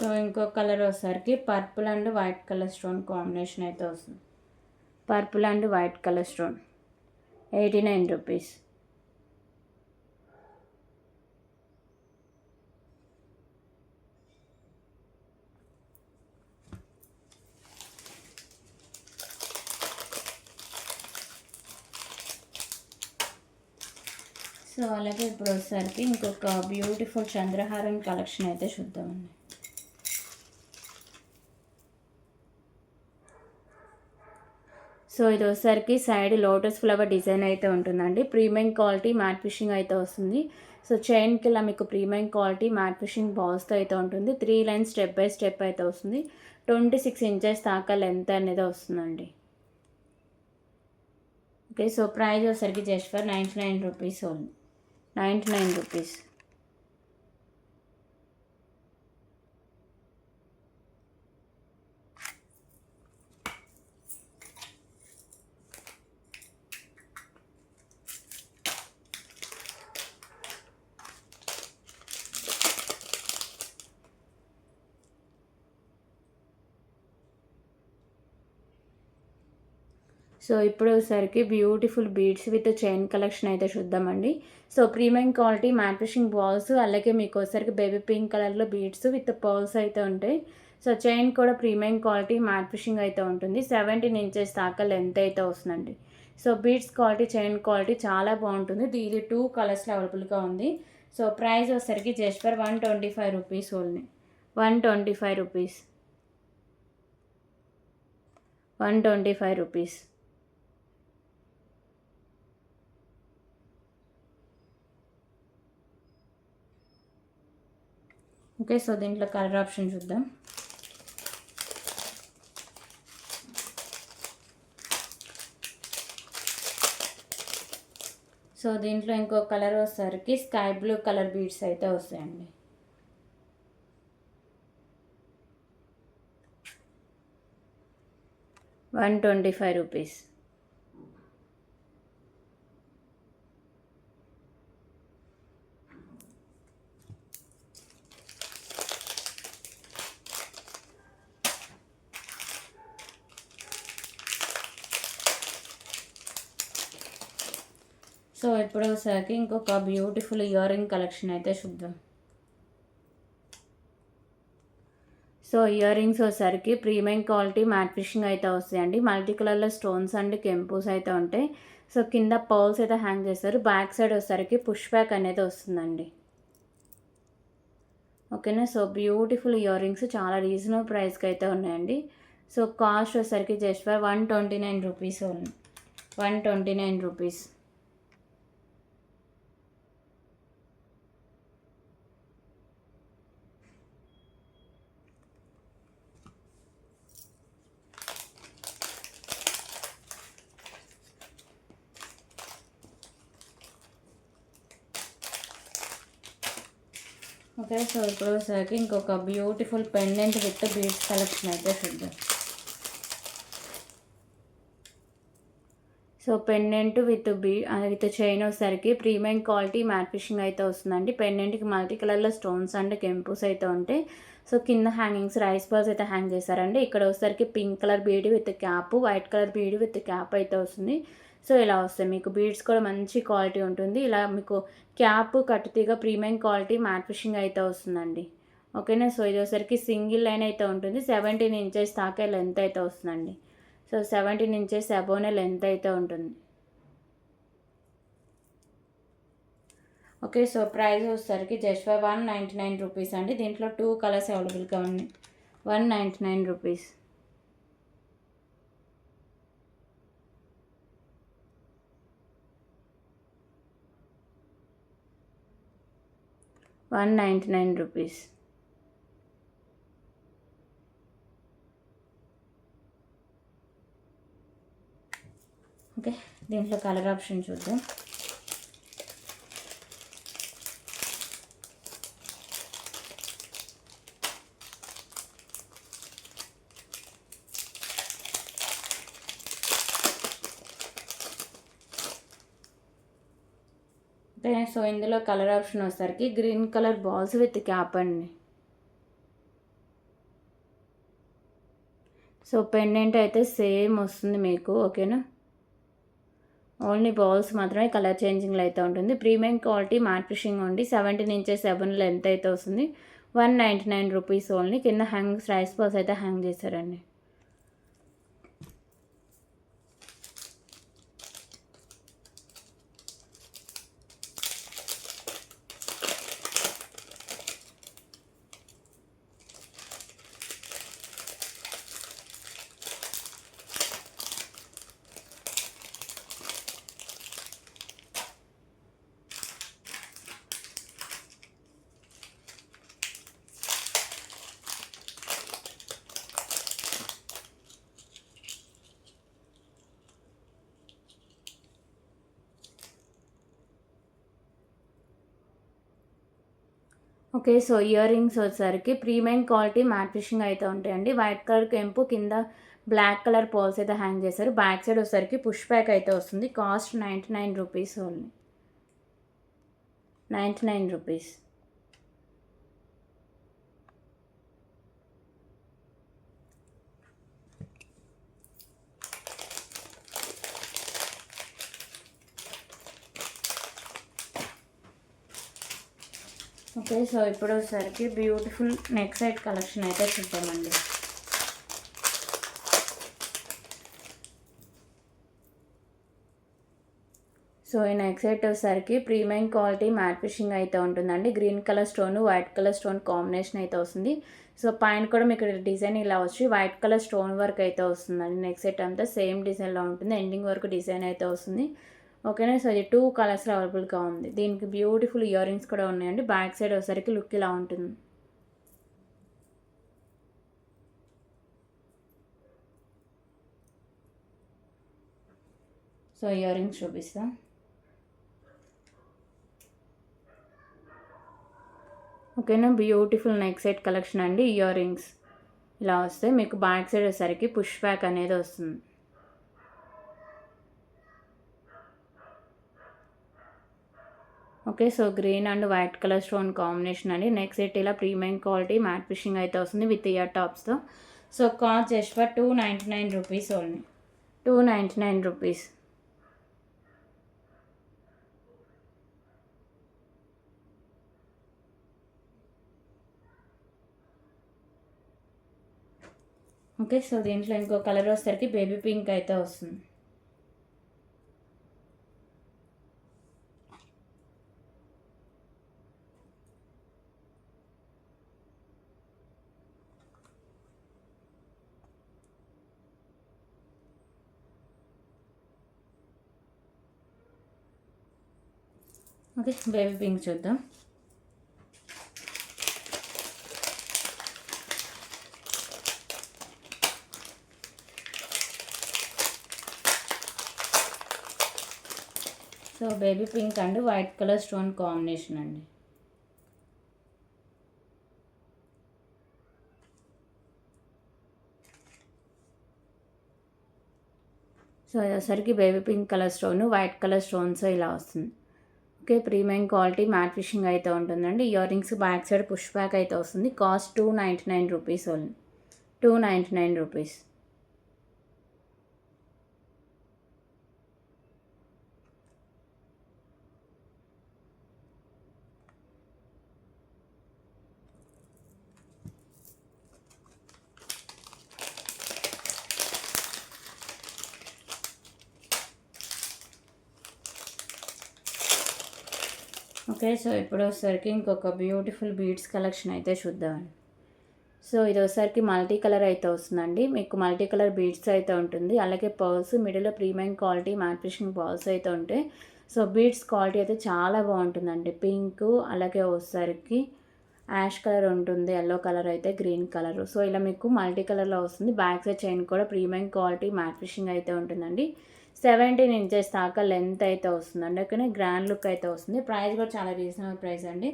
A: సో ఇంకో కలర్ వచ్చేసరికి purple and white colour stone combination అయితే వస్తుంది. Purple and white colour stone ₹89. So అలాగే ఇప్పుడు వచ్చేసరికి ఇంకొక బ్యూటిఫుల్ చంద్రహారం కలెక్షన్ అయితే చూద్దామండి. సో ఇది వచ్చేసరికి సైడ్ లోటస్ ఫ్లవర్ డిజైన్ అయితే ఉంటుందండి. ప్రీమియం క్వాలిటీ మ్యాట్ ఫిషింగ్ అయితే వస్తుంది. సో చైన్కి ఇలా మీకు ప్రీమియం క్వాలిటీ మ్యాట్ ఫిషింగ్ బాల్స్తో అయితే ఉంటుంది. 3 లైన్స్ స్టెప్ బై స్టెప్ అయితే వస్తుంది. 26 ఇంచెస్ దాకా లెంత్ అనేది వస్తుందండి. ఓకే. సో ప్రైస్ వచ్చేసరికి జస్ట్ ఫర్ ₹99 ఓన్లీ. ₹99. సో ఇప్పుడు వచ్చేసరికి beautiful beads with chain collection అయితే చూద్దామండి. So premium quality matte fishing balls, అలాగే మీకు వచ్చేసరికి బేబీ పింక్ కలర్లో బీడ్స్ విత్ పర్ల్స్ అయితే ఉంటాయి. సో చైన్ కూడా ప్రీమియం క్వాలిటీ మ్యాట్ ఫిషింగ్ అయితే ఉంటుంది. 17 ఇంచెస్ దాకా లెంత్ అయితే వస్తుందండి. So beads quality, chain quality చాలా బాగుంటుంది. ఇది 2 కలర్స్లో అవైలబుల్గా ఉంది. సో ప్రైస్ వచ్చేసరికి just for 125 rupees only. 125 rupees, 125 rupees. Okay, so దీంట్లో కలర్ ఆప్షన్ చూద్దాం. సో దీంట్లో ఇంకో కలర్ వచ్చేసరికి స్కై బ్లూ కలర్ బీడ్స్ అయితే వస్తాయండి. ₹125. సో ఇప్పుడు వచ్చేసరికి ఇంకొక బ్యూటిఫుల్ ఇయర్ రింగ్ కలెక్షన్ అయితే చూద్దాం. సో ఇయర్ రింగ్స్ వచ్చేసరికి ప్రీమియం క్వాలిటీ మ్యాట్ ఫిషింగ్ అయితే వస్తాయండి. మల్టీ కలర్లో స్టోన్స్ అండ్ కెంపూస్ అయితే ఉంటాయి. సో కింద పర్ల్స్ అయితే హ్యాంగ్ చేస్తారు. బ్యాక్ సైడ్ వచ్చేసరికి పుష్ బ్యాక్ అనేది వస్తుందండి. ఓకేనా. సో బ్యూటిఫుల్ ఇయర్ రింగ్స్ చాలా రీజనబుల్ ప్రైస్కి అయితే ఉన్నాయండి. సో కాస్ట్ వచ్చేసరికి just for 129 rupees only. 129 rupees. Okay, so ఇప్పుడు వచ్చేసరికి ఇంకొక beautiful pendant with beads collection అయితే చూద్దాం. So pendant with with chain వచ్చేసరికి ప్రీమియం క్వాలిటీ మ్యాట్ ఫిషింగ్ అయితే వస్తుందండి. పెండెంట్కి మల్టీ కలర్లో స్టోన్స్ అండ్ కెంపూస్ అయితే ఉంటాయి. సో కింద హ్యాంగింగ్స్ రైస్ బాల్స్ అయితే హ్యాంగ్ చేశారండి. ఇక్కడ వచ్చేసరికి pink colour bead with cap, white colour bead with cap అయితే వస్తుంది. సో ఇలా వస్తాయి. మీకు బీడ్స్ కూడా మంచి క్వాలిటీ ఉంటుంది. ఇలా మీకు క్యాప్ కట్టుతీగా ప్రీమియం క్వాలిటీ మ్యాట్ ఫిషింగ్ అయితే వస్తుందండి. ఓకేనా. సో ఇది వచ్చేసరికి సింగిల్ లైన్ అయితే ఉంటుంది. 17 ఇంచెస్ దాకా లెంత్ అయితే వస్తుందండి. సో 17 ఇంచెస్ అబోనే లెంత్ అయితే ఉంటుంది. ఓకే, సో ప్రైస్ వచ్చేసరికి జస్ట్ ఫర్ 199 రూపీస్ అండి. దీంట్లో 2 కలర్స్ అవైలబుల్గా ఉన్నాయి. 199 రూపీస్. 199 రూపీస్. ఓకే, దీంట్లో కలర్ ఆప్షన్ చూద్దాం. సో ఇందులో కలర్ ఆప్షన్ వచ్చేసరికి green colour balls with cap అండి. సో పెండెంట్ అయితే సేమ్ వస్తుంది మీకు. ఓకేనా. ఓన్లీ బాల్స్ మాత్రమే కలర్ చేంజింగ్లో అయితే ఉంటుంది. ప్రీమియం క్వాలిటీ మ్యాట్ ఫిషింగ్ ఉండి 17 ఇంచెస్ అబోన్ లెంత్ అయితే వస్తుంది. 199 రూపీస్ ఓన్లీ. కింద హ్యాంగ్స్ రైస్ బాల్స్ అయితే హ్యాంగ్ చేశారండి. ఓకే, సో ఇయర్ రింగ్స్ వచ్చేసరికి ప్రీమియం క్వాలిటీ మ్యాట్ ఫిషింగ్ అయితే ఉంటాయండి. వైట్ కలర్ కెంపు, కింద బ్లాక్ కలర్ పోల్స్ అయితే హ్యాంగ్ చేశారు. బ్యాక్ సైడ్ వచ్చేసరికి పుష్ బ్యాక్ అయితే వస్తుంది. Cost 99 rupees only. 99 rupees. Okay, so ఇప్పుడు వచ్చేసరికి బ్యూటిఫుల్ నెక్ సెట్ కలెక్షన్ అయితే చూద్దామండి. సో ఈ నెక్ సెట్ వచ్చేసరికి ప్రీమియం క్వాలిటీ మ్యాట్ ఫినిషింగ్ అయితే ఉంటుందండి. Green colour stone, white colour stone combination అయితే వస్తుంది. సో పైన కూడా మీకు డిజైన్ ఇలా వచ్చి వైట్ కలర్ స్టోన్ వర్క్ అయితే వస్తుందండి. నెక్ సెట్ అంతా సేమ్ డిజైన్లో ఉంటుంది. ఎండింగ్ వరకు డిజైన్ అయితే వస్తుంది. ఓకేనా. సో ఇది 2 కలర్స్లో అవైలబుల్గా ఉంది. దీనికి బ్యూటిఫుల్ ఇయర్ రింగ్స్ కూడా ఉన్నాయండి. బ్యాక్ సైడ్ వచ్చేసరికి లుక్ ఇలా ఉంటుంది. సో ఇయర్ రింగ్స్ చూపిస్తా. ఓకేనా. బ్యూటిఫుల్ నెక్ సెట్ కలెక్షన్ అండి. ఇయర్ రింగ్స్ ఇలా వస్తాయి. మీకు బ్యాక్ సైడ్ వచ్చేసరికి పుష్ బ్యాక్ అనేది వస్తుంది. Okay, so green and white colour stone combination అండి. నెక్ సెట్ ఇలా ప్రీమియం క్వాలిటీ మ్యాట్ ఫినిషింగ్ అయితే వస్తుంది విత్ ఇయర్ టాప్స్తో. So cost just for 299 rupees only. 299 rupees. Okay, so దీంట్లో ఇంకో కలర్ వచ్చేసరికి బేబీ పింక్ అయితే వస్తుంది. ఓకే, బేబీ పింక్ చూద్దాం. So baby pink and white colour stone combination అండి. సో అదొసరికి baby pink colour stone, white colour stones ఇలా వస్తుంది. Okay, premium quality matte finishing అయితే ఉంటుందండి. Ear rings back side push back అయితే వస్తుంది. Cost 299 rupees only. 299 rupees. Okay, so ఇప్పుడు వచ్చేసరికి ఇంకొక బ్యూటిఫుల్ బీడ్స్ కలెక్షన్ అయితే చూద్దామండి. సో ఇది వచ్చేసరికి మల్టీ కలర్ అయితే వస్తుందండి. మీకు మల్టీ కలర్ బీడ్స్ అయితే ఉంటుంది. అలాగే పర్ల్స్ మిడిల్లో premium quality matte finishing pearls అయితే ఉంటాయి. సో బీడ్స్ క్వాలిటీ అయితే చాలా బాగుంటుందండి. పింక్ అలాగే వచ్చేసరికి యాష్ కలర్ ఉంటుంది, ఎల్లో కలర్ అయితే గ్రీన్ కలర్. సో ఇలా మీకు మల్టీ కలర్లో వస్తుంది. బ్యాక్ సైడ్ చైన్ కూడా ప్రీమియం క్వాలిటీ మ్యాట్ ఫినిషింగ్ అయితే ఉంటుందండి. 17 ఇంచెస్ దాకా లెంత్ అయితే వస్తుందండి. ఓకేనా, గ్రాండ్ లుక్ అయితే వస్తుంది. ప్రైస్ కూడా చాలా రీజనబుల్ ప్రైస్ అండి.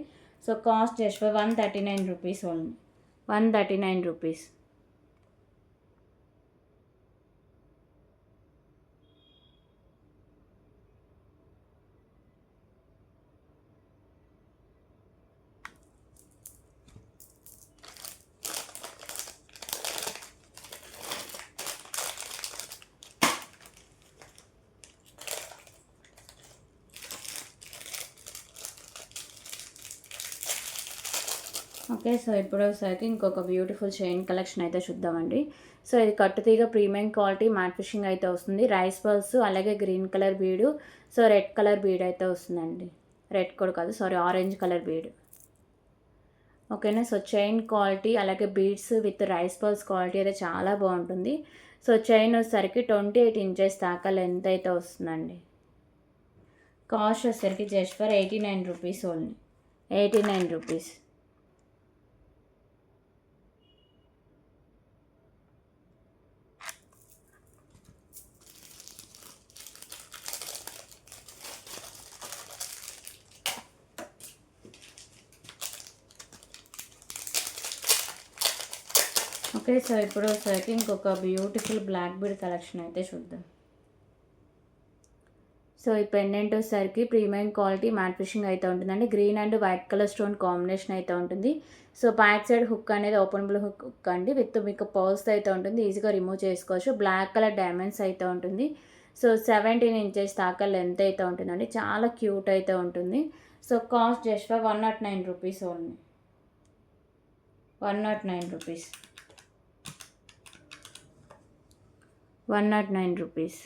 A: So cost just 139 rupees only. 139 rupees. Okay, so ఇప్పుడు వచ్చేసరికి ఇంకొక బ్యూటిఫుల్ చైన్ కలెక్షన్ అయితే చూద్దామండి. సో ఇది కట్టుతీగ ప్రీమియం క్వాలిటీ మ్యాట్ ఫినిషింగ్ అయితే వస్తుంది. రైస్ పల్స్ అలాగే గ్రీన్ కలర్ బీడు, సో రెడ్ కలర్ బీడ్ అయితే వస్తుందండి. రెడ్ కూడా కాదు, సారీ, ఆరెంజ్ కలర్ బీడ్. ఓకేనా, సో చైన్ క్వాలిటీ అలాగే beads with rice pearls quality అయితే చాలా బాగుంటుంది. సో చైన్ వచ్చేసరికి 28 ఇంచెస్ దాకా లెంత్ అయితే వస్తుందండి. కాస్ట్ వచ్చేసరికి just for 89 rupees only. 89 rupees. Okay, so ఇప్పుడు వచ్చేసరికి ఇంకొక బ్యూటిఫుల్ బ్లాక్ బీడ్ కలెక్షన్ అయితే చూద్దాం. సో ఈ పెండెంట్ వచ్చేసరికి ప్రీమియం క్వాలిటీ మ్యాట్ ఫినిషింగ్ అయితే ఉంటుందండి. Green and white colour stone combination అయితే ఉంటుంది. సో బ్యాక్ సైడ్ హుక్ అనేది ఓపెనబుల్ హుక్ అండి. విత్ మీకు పర్ల్స్ అయితే ఉంటుంది. ఈజీగా రిమూవ్ చేసుకోవచ్చు. బ్లాక్ కలర్ డైమండ్స్ అయితే ఉంటుంది. సో 17 ఇంచెస్ దాకా లెంత్ అయితే ఉంటుందండి. చాలా క్యూట్ అయితే ఉంటుంది. So cost just for 109 rupees only. 109 rupees. 109 rupees.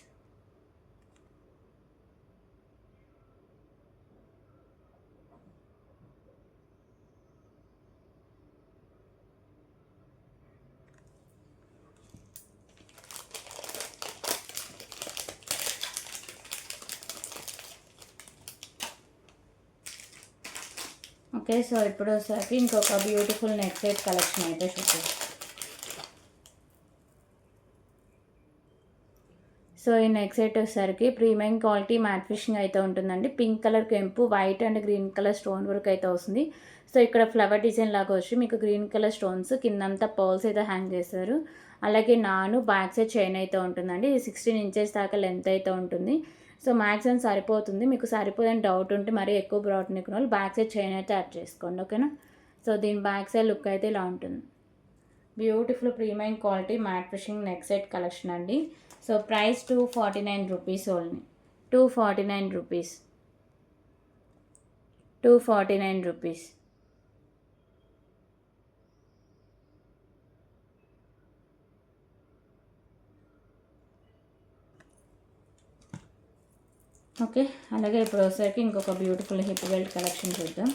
A: Okay, so ఇప్పుడు వచ్చేసరికి ఇంకొక బ్యూటిఫుల్ నెక్ సెట్ కలెక్షన్ అయితే చూద్దాం. సో ఈ నెక్ సెట్ వచ్చేసరికి ప్రీమియం క్వాలిటీ మ్యాట్ ఫిషింగ్ అయితే ఉంటుందండి. పింక్ కలర్ కెంపు, white and green colour stone work అయితే వస్తుంది. సో ఇక్కడ ఫ్లవర్ డిజైన్ లాగా వచ్చి మీకు గ్రీన్ కలర్ స్టోన్స్, కిందంతా పర్ల్స్ అయితే హ్యాంగ్ చేశారు. అలాగే బ్యాక్ సైడ్ చైన్ అయితే ఉంటుందండి. ఇది 16 ఇంచెస్ దాకా లెంత్ అయితే ఉంటుంది. సో మ్యాక్సిమం సరిపోతుంది. మీకు సరిపోదని డౌట్ ఉంటే మరీ ఎక్కువ బ్రాడ్ నెక్ వాళ్ళు బ్యాక్ సైడ్ చైన్ అయితే యాడ్ చేసుకోండి, ఓకేనా. సో దీని బ్యాక్ సైడ్ లుక్ అయితే ఇలా ఉంటుంది. Beautiful premium quality matte finishing neck set collection అండి. So price 249 rupees only. 249 rupees. 249 rupees. Okay, అలాగే ఇప్పుడు వచ్చేసరికి ఇంకొక బ్యూటిఫుల్ హిప్ బెల్ట్ కలెక్షన్ చూద్దాం.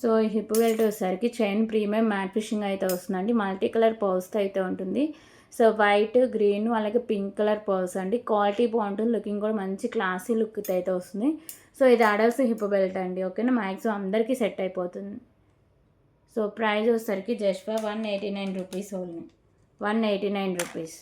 A: సో ఈ హిప్ బెల్ట్ వచ్చేసరికి చైన్ ప్రీమియం మ్యాట్ ఫిషింగ్ అయితే వస్తుందండి. మల్టీ కలర్ పర్ల్స్తో అయితే ఉంటుంది. సో వైట్, గ్రీన్ అలాగే పింక్ కలర్ పర్ల్స్ అండి. క్వాలిటీ బాగుంటుంది, లుకింగ్ కూడా మంచి క్లాసీ లుక్ అయితే వస్తుంది. సో ఇది అడల్ట్స్ హిప్ బెల్ట్ అండి, ఓకేనా. మ్యాక్సిమం అందరికీ సెట్ అయిపోతుంది. సో ప్రైస్ వచ్చేసరికి just for 189 rupees only. 189 rupees.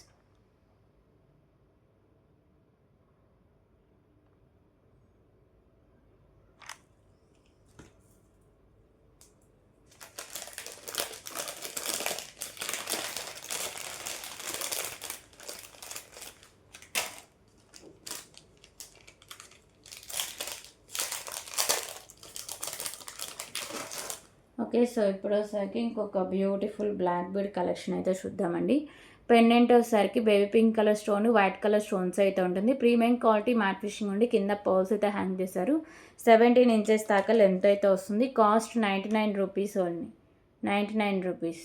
A: Okay, so ఇప్పుడు వచ్చేసరికి ఇంకొక బ్యూటిఫుల్ బ్లాక్ బీడ్ కలెక్షన్ అయితే చూద్దామండి. పెండెంట్ వచ్చేసరికి baby pink colour stone, white colour stones అయితే ఉంటుంది. ప్రీమియం క్వాలిటీ మ్యాట్ ఫిషింగ్ ఉండి కింద పర్ల్స్ అయితే హ్యాంగ్ చేశారు. 17 ఇంచెస్ దాకా లెంత్ అయితే వస్తుంది. Cost 99 rupees only. 99 rupees.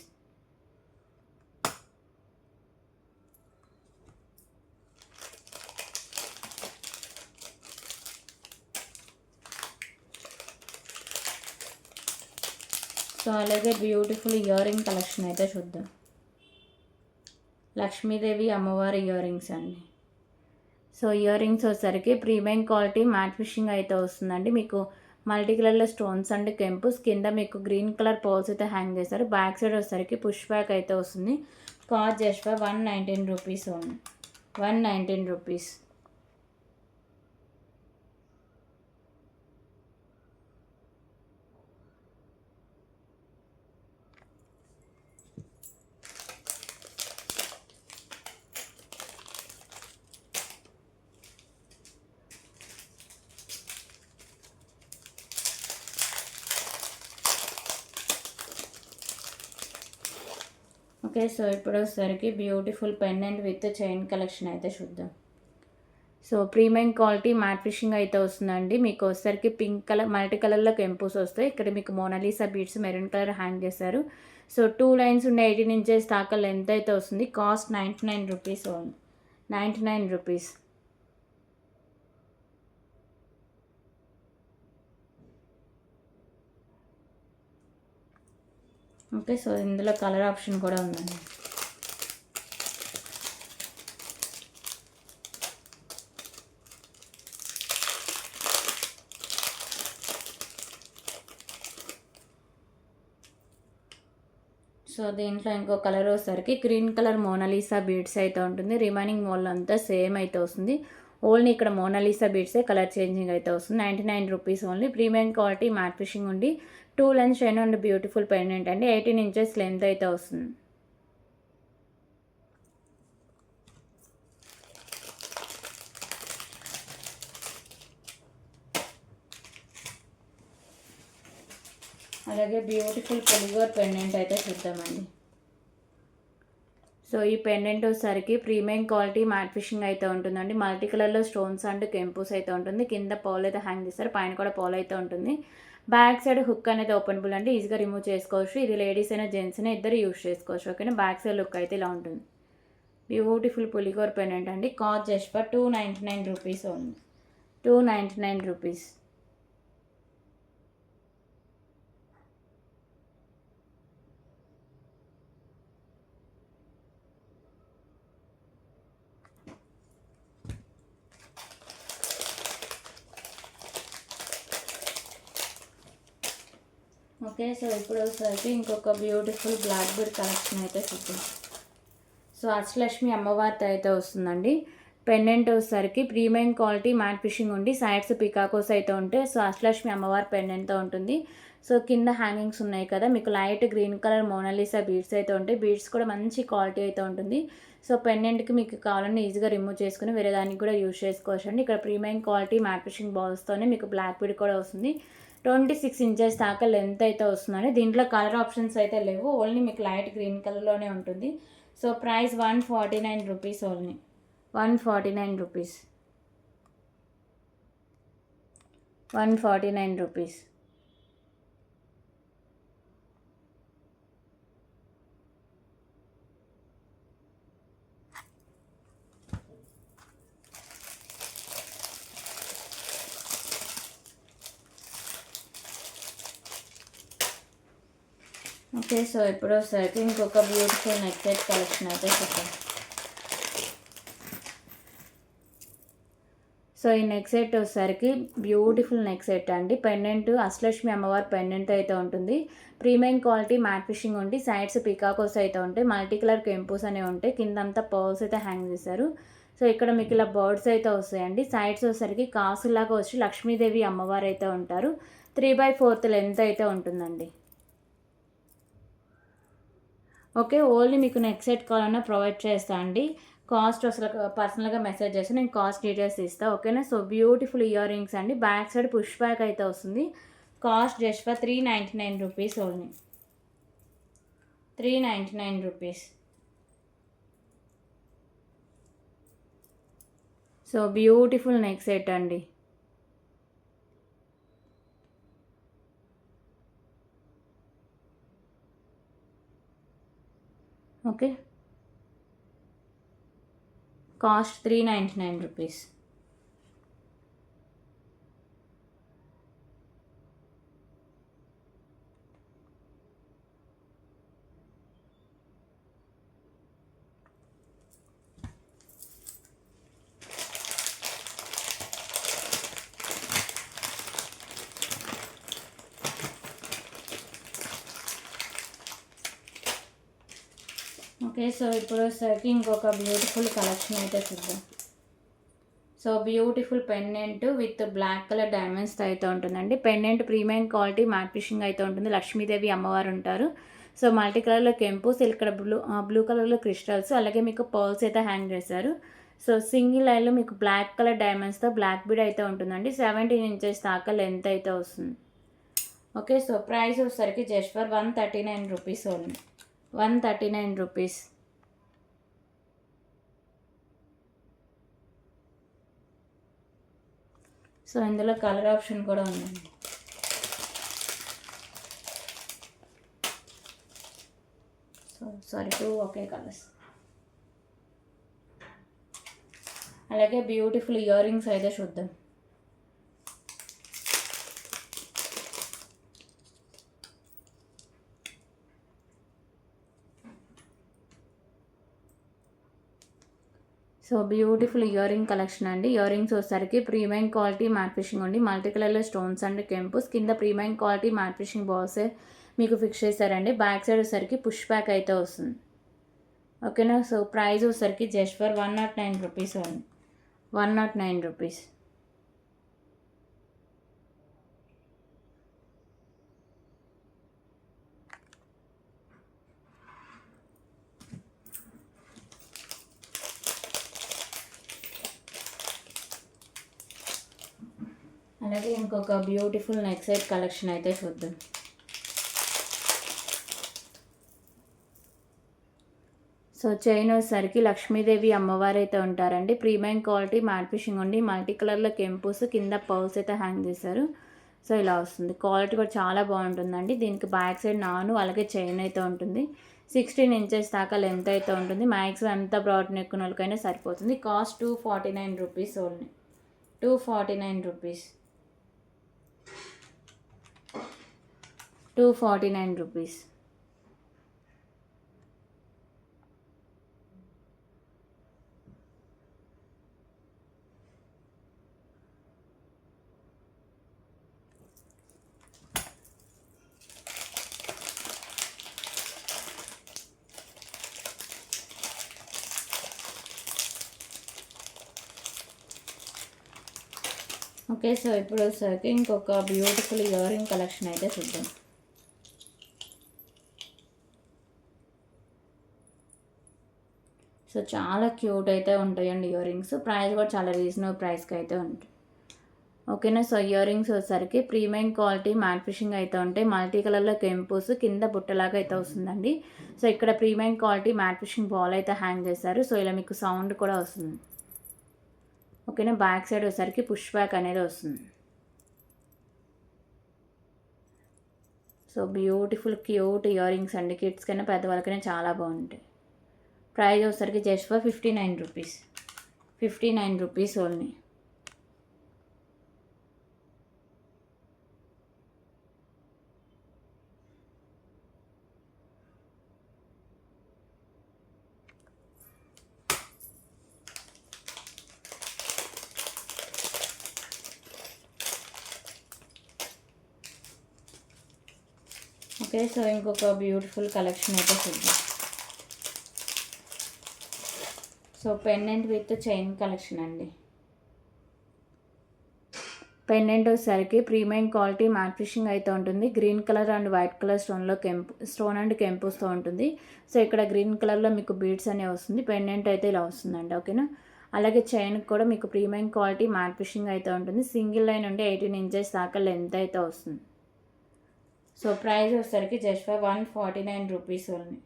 A: So అలాగే బ్యూటిఫుల్ ఇయర్ రింగ్ కలెక్షన్ అయితే చూద్దాం. లక్ష్మీదేవి అమ్మవారి ఇయర్ రింగ్స్ అండి. సో ఇయర్ రింగ్స్ వచ్చేసరికి ప్రీమియం క్వాలిటీ మ్యాట్ ఫిషింగ్ అయితే వస్తుందండి. మీకు మల్టీ కలర్లో స్టోన్స్ అండ్ కెంపుస్, కింద మీకు గ్రీన్ కలర్ పర్ల్స్ అయితే హ్యాంగ్ చేస్తారు. బ్యాక్ సైడ్ వచ్చేసరికి పుష్ బ్యాక్ అయితే వస్తుంది. Cost just for 119 rupees only. 119 rupees. Okay, so ఇప్పుడు వచ్చేసరికి beautiful pendant with chain collection అయితే చూద్దాం. So premium quality matte finishing అయితే వస్తుందండి. మీకు వచ్చేసరికి పింక్ కలర్ మల్టీ కలర్లో కెంపుస్ వస్తాయి. ఇక్కడ మీకు Monalisa beads maroon colour hang చేశారు. సో 2 లైన్స్ ఉండే 18 ఇంచెస్ దాకా లెంత్ అయితే వస్తుంది. Cost 99 rupees only. 99 rupees. Okay, so ఇందులో కలర్ ఆప్షన్ కూడా ఉందండి. సో దీంట్లో ఇంకో కలర్ వచ్చేసరికి గ్రీన్ కలర్ మోనాలిసా బీడ్స్ అయితే ఉంటుంది. రిమైనింగ్ మోల్ అంతా సేమ్ అయితే వస్తుంది. ఓన్లీ ఇక్కడ మోనాలిసా బీడ్సే కలర్ చేంజింగ్ అయితే వస్తుంది. 99 rupees only. Premium quality matte fishing ఉండి 2 lens chain and beautiful pendant అండి. 18 ఇంచెస్ లెంత్ అయితే వస్తుంది. అలాగే బ్యూటిఫుల్ పొలిగోర్ పెండెంట్ అయితే చూద్దామండి. సో ఈ పెండెంట్ వచ్చేసరికి ప్రీమియం క్వాలిటీ మ్యాట్ ఫిషింగ్ అయితే ఉంటుందండి. మల్టీ కలర్లో స్టోన్స్ అండ్ కెంపుస్ అయితే ఉంటుంది. కింద పౌల్ అయితే హ్యాంగ్ చేస్తారు, పైన కూడా పౌల్ అయితే ఉంటుంది. బ్యాక్ సైడ్ హుక్ అనేది ఓపెనబుల్ అండి, ఈజీగా రిమూవ్ చేసుకోవచ్చు. ఇది లేడీస్ అయినా జెంట్స్ అయినా ఇద్దరు యూస్ చేసుకోవచ్చు. ఓకేనా, బ్యాక్ సైడ్ లుక్ అయితే ఇలా ఉంటుంది. బ్యూటిఫుల్ పులిగోర్ పెండెంట్ అండి. Cost just for 299 rupees only. 299 rupees. Okay, so ఇప్పుడు వచ్చేసరికి ఇంకొక బ్యూటిఫుల్ బ్లాక్ బీడ్ కలెక్షన్ అయితే చూద్దాం. సో అష్టలక్ష్మి అమ్మవారితో అయితే వస్తుందండి. పెండెంట్ వచ్చేసరికి ప్రీమియం క్వాలిటీ మ్యాట్ ఫిషింగ్ ఉండి సైడ్స్ పికాకోస్ అయితే ఉంటాయి. సో అష్టలక్ష్మి అమ్మవారి పెండెంట్తో ఉంటుంది. సో కింద హ్యాంగింగ్స్ ఉన్నాయి కదా, మీకు light green colour Monalisa beads అయితే ఉంటాయి. బీడ్స్ కూడా మంచి క్వాలిటీ అయితే ఉంటుంది. సో పెండెంట్కి మీకు కావాలని ఈజీగా రిమూవ్ చేసుకుని వేరే దానికి కూడా యూజ్ చేసుకోవచ్చు అండి. ఇక్కడ ప్రీమియం క్వాలిటీ మ్యాట్ ఫిషింగ్ బాల్స్తోనే మీకు బ్లాక్ బీడ్ కూడా వస్తుంది. 26 ఇంచెస్ దాకా లెంత్ అయితే వస్తుందండి. దీంట్లో కలర్ ఆప్షన్స్ అయితే లేవు, ఓన్లీ మీకు లైట్ గ్రీన్ కలర్లోనే ఉంటుంది. So price 149 rupees only. 149 rupees. 149 rupees. Okay, so ఇప్పుడు వచ్చేసరికి ఇంకొక బ్యూటిఫుల్ నెక్ సెట్ కలెక్షన్ అయితే చూద్దాం. సో ఈ నెక్ సెట్ వచ్చేసరికి బ్యూటిఫుల్ నెక్ సెట్ అండి. పెండెంట్ అష్టలక్ష్మి అమ్మవారి పెండెంట్ అయితే ఉంటుంది. ప్రీమియం క్వాలిటీ మ్యాట్ ఫిషింగ్ ఉండి సైడ్స్ పికాకోస్ అయితే ఉంటాయి. మల్టీ కలర్ కెంపుస్ అనేవి ఉంటాయి. కిందంతా పర్ల్స్ అయితే హ్యాంగ్ చేశారు. సో ఇక్కడ మీకు ఇలా బర్డ్స్ అయితే వస్తాయండి. సైడ్స్ వచ్చేసరికి కాసులాగా వచ్చి లక్ష్మీదేవి అమ్మవారు అయితే ఉంటారు. 3/4 లెంత్ అయితే ఉంటుందండి. ఓకే, ఓన్లీ మీకు నెక్ సెట్ కావాలన్నా ప్రొవైడ్ చేస్తా అండి. కాస్ట్ అసలు పర్సనల్గా మెసేజ్ చేస్తే నేను కాస్ట్ డీటెయిల్స్ ఇస్తాను. ఓకేనా, సో బ్యూటిఫుల్ ఇయర్ రింగ్స్ అండి. బ్యాక్ సైడ్ పుష్ బ్యాక్ అయితే వస్తుంది. Cost just for 399 rupees only. 399 rupees. So beautiful neck set అండి. Okay, cost 399 rupees. Okay, so ఇప్పుడు వచ్చేసరికి ఇంకొక బ్యూటిఫుల్ కలెక్షన్ అయితే చూద్దాం. So beautiful pendant with black colour diamonds అయితే ఉంటుందండి. Pendant premium quality matte finishing అయితే ఉంటుంది. లక్ష్మీదేవి అమ్మవారు ఉంటారు. సో మల్టీ కలర్లో కెంపుస్, ఇక్కడ బ్లూ కలర్లో క్రిస్టల్స్, అలాగే మీకు పర్ల్స్ అయితే హ్యాంగ్ చేశారు. సో సింగిల్ లైన్లో మీకు బ్లాక్ కలర్ డైమండ్స్తో బ్లాక్ బీడ్ అయితే ఉంటుందండి. 17 ఇంచెస్ దాకా లెంత్ అయితే వస్తుంది. ఓకే, సో ప్రైస్ వచ్చేసరికి just for 139 rupees only. 139 rupees. So ఇందులో కలర్ ఆప్షన్ కూడా ఉందండి. సో సారీ, 2 ఒకే కలర్స్. అలాగే బ్యూటిఫుల్ ఇయర్ రింగ్స్ అయితే చూద్దాం. So beautiful ear ring collection అండి. ఇయర్ రింగ్స్ వచ్చేసరికి ప్రీమియం క్వాలిటీ మ్యాట్ ఫిషింగ్ ఉండి మల్టీ కలర్లో స్టోన్స్ అండ్ కెంపుస్, కింద premium quality matte fishing balls మీకు ఫిక్స్ చేశారండి. బ్యాక్ సైడ్ వచ్చేసరికి పుష్ బ్యాక్ అయితే వస్తుంది. ఓకేనా, సో ప్రైస్ వచ్చేసరికి జస్ట్ ఫర్ 109 రూపీస్ అండి. 109 రూపీస్. అలాగే ఇంకొక బ్యూటిఫుల్ నెక్ సెట్ కలెక్షన్ అయితే చూద్దాం. సో చైన్ వచ్చేసరికి లక్ష్మీదేవి అమ్మవారు అయితే ఉంటారండి. ప్రీమియం క్వాలిటీ మ్యాట్ ఫిషింగ్ ఉండి మల్టీ కలర్లో కెంపుస్ కింద పౌల్స్ అయితే హ్యాంగ్ చేశారు. సో ఇలా వస్తుంది. క్వాలిటీ కూడా చాలా బాగుంటుందండి. దీనికి బ్యాక్ సైడ్ అలాగే చైన్ అయితే ఉంటుంది. 16 ఇంచెస్ దాకా లెంత్ అయితే ఉంటుంది. మ్యాక్సిమం ఎంత బ్రాడ్ నెక్ ఉన్న వాళ్ళకైనా సరిపోతుంది. Cost 249 rupees only. 249 rupees. 249 rupees. Okay, so ఇప్పుడు వచ్చేసరికి ఇంకొక బ్యూటిఫుల్ ఇయర్ రింగ్ కలెక్షన్ అయితే చూద్దాం. సో చాలా క్యూట్ అయితే ఉంటాయండి ఇయర్ రింగ్స్. ప్రైస్ కూడా చాలా రీజనబుల్ ప్రైస్కి అయితే ఉంటాయి. ఓకేనా. సో ఇయర్ రింగ్స్ వచ్చేసరికి ప్రీమియం క్వాలిటీ మ్యాట్ ఫిషింగ్ అయితే ఉంటాయి. మల్టీ కలర్లో కెంపుస్ కింద బుట్టలాగా అయితే వస్తుందండి. సో ఇక్కడ premium quality matte fishing ball అయితే హ్యాంగ్ చేశారు. సో ఇలా మీకు సౌండ్ కూడా వస్తుంది. ఓకేనా. బ్యాక్ సైడ్ వచ్చేసరికి పుష్ బ్యాక్ అనేది వస్తుంది. So beautiful cute ear rings అండి. కిడ్స్ కన్నా పెద్దవాళ్ళకైనా చాలా బాగుంటాయి. ప్రైస్ వచ్చేసరికి just for 59 rupees. 59 rupees only. Okay, so ఇంకొక బ్యూటిఫుల్ కలెక్షన్ అయితే చూద్దాం. So pendant with chain collection అండి. పెండెంట్ వచ్చేసరికి ప్రీమియం క్వాలిటీ మ్యాట్ ఫిషింగ్ అయితే ఉంటుంది. Green colour and white colour stone and కెంపుస్తో ఉంటుంది. సో ఇక్కడ గ్రీన్ కలర్లో మీకు బీడ్స్ అనేవి వస్తుంది. పెండెంట్ అయితే ఇలా వస్తుందండి. ఓకేనా. అలాగే చైన్ కూడా మీకు ప్రీమియం క్వాలిటీ మ్యాట్ ఫిషింగ్ అయితే ఉంటుంది. సింగిల్ లైన్ ఉంటే 18 ఇంచెస్ దాకా లెంత్ అయితే వస్తుంది. సో ప్రైస్ వచ్చేసరికి just for 149 rupees only.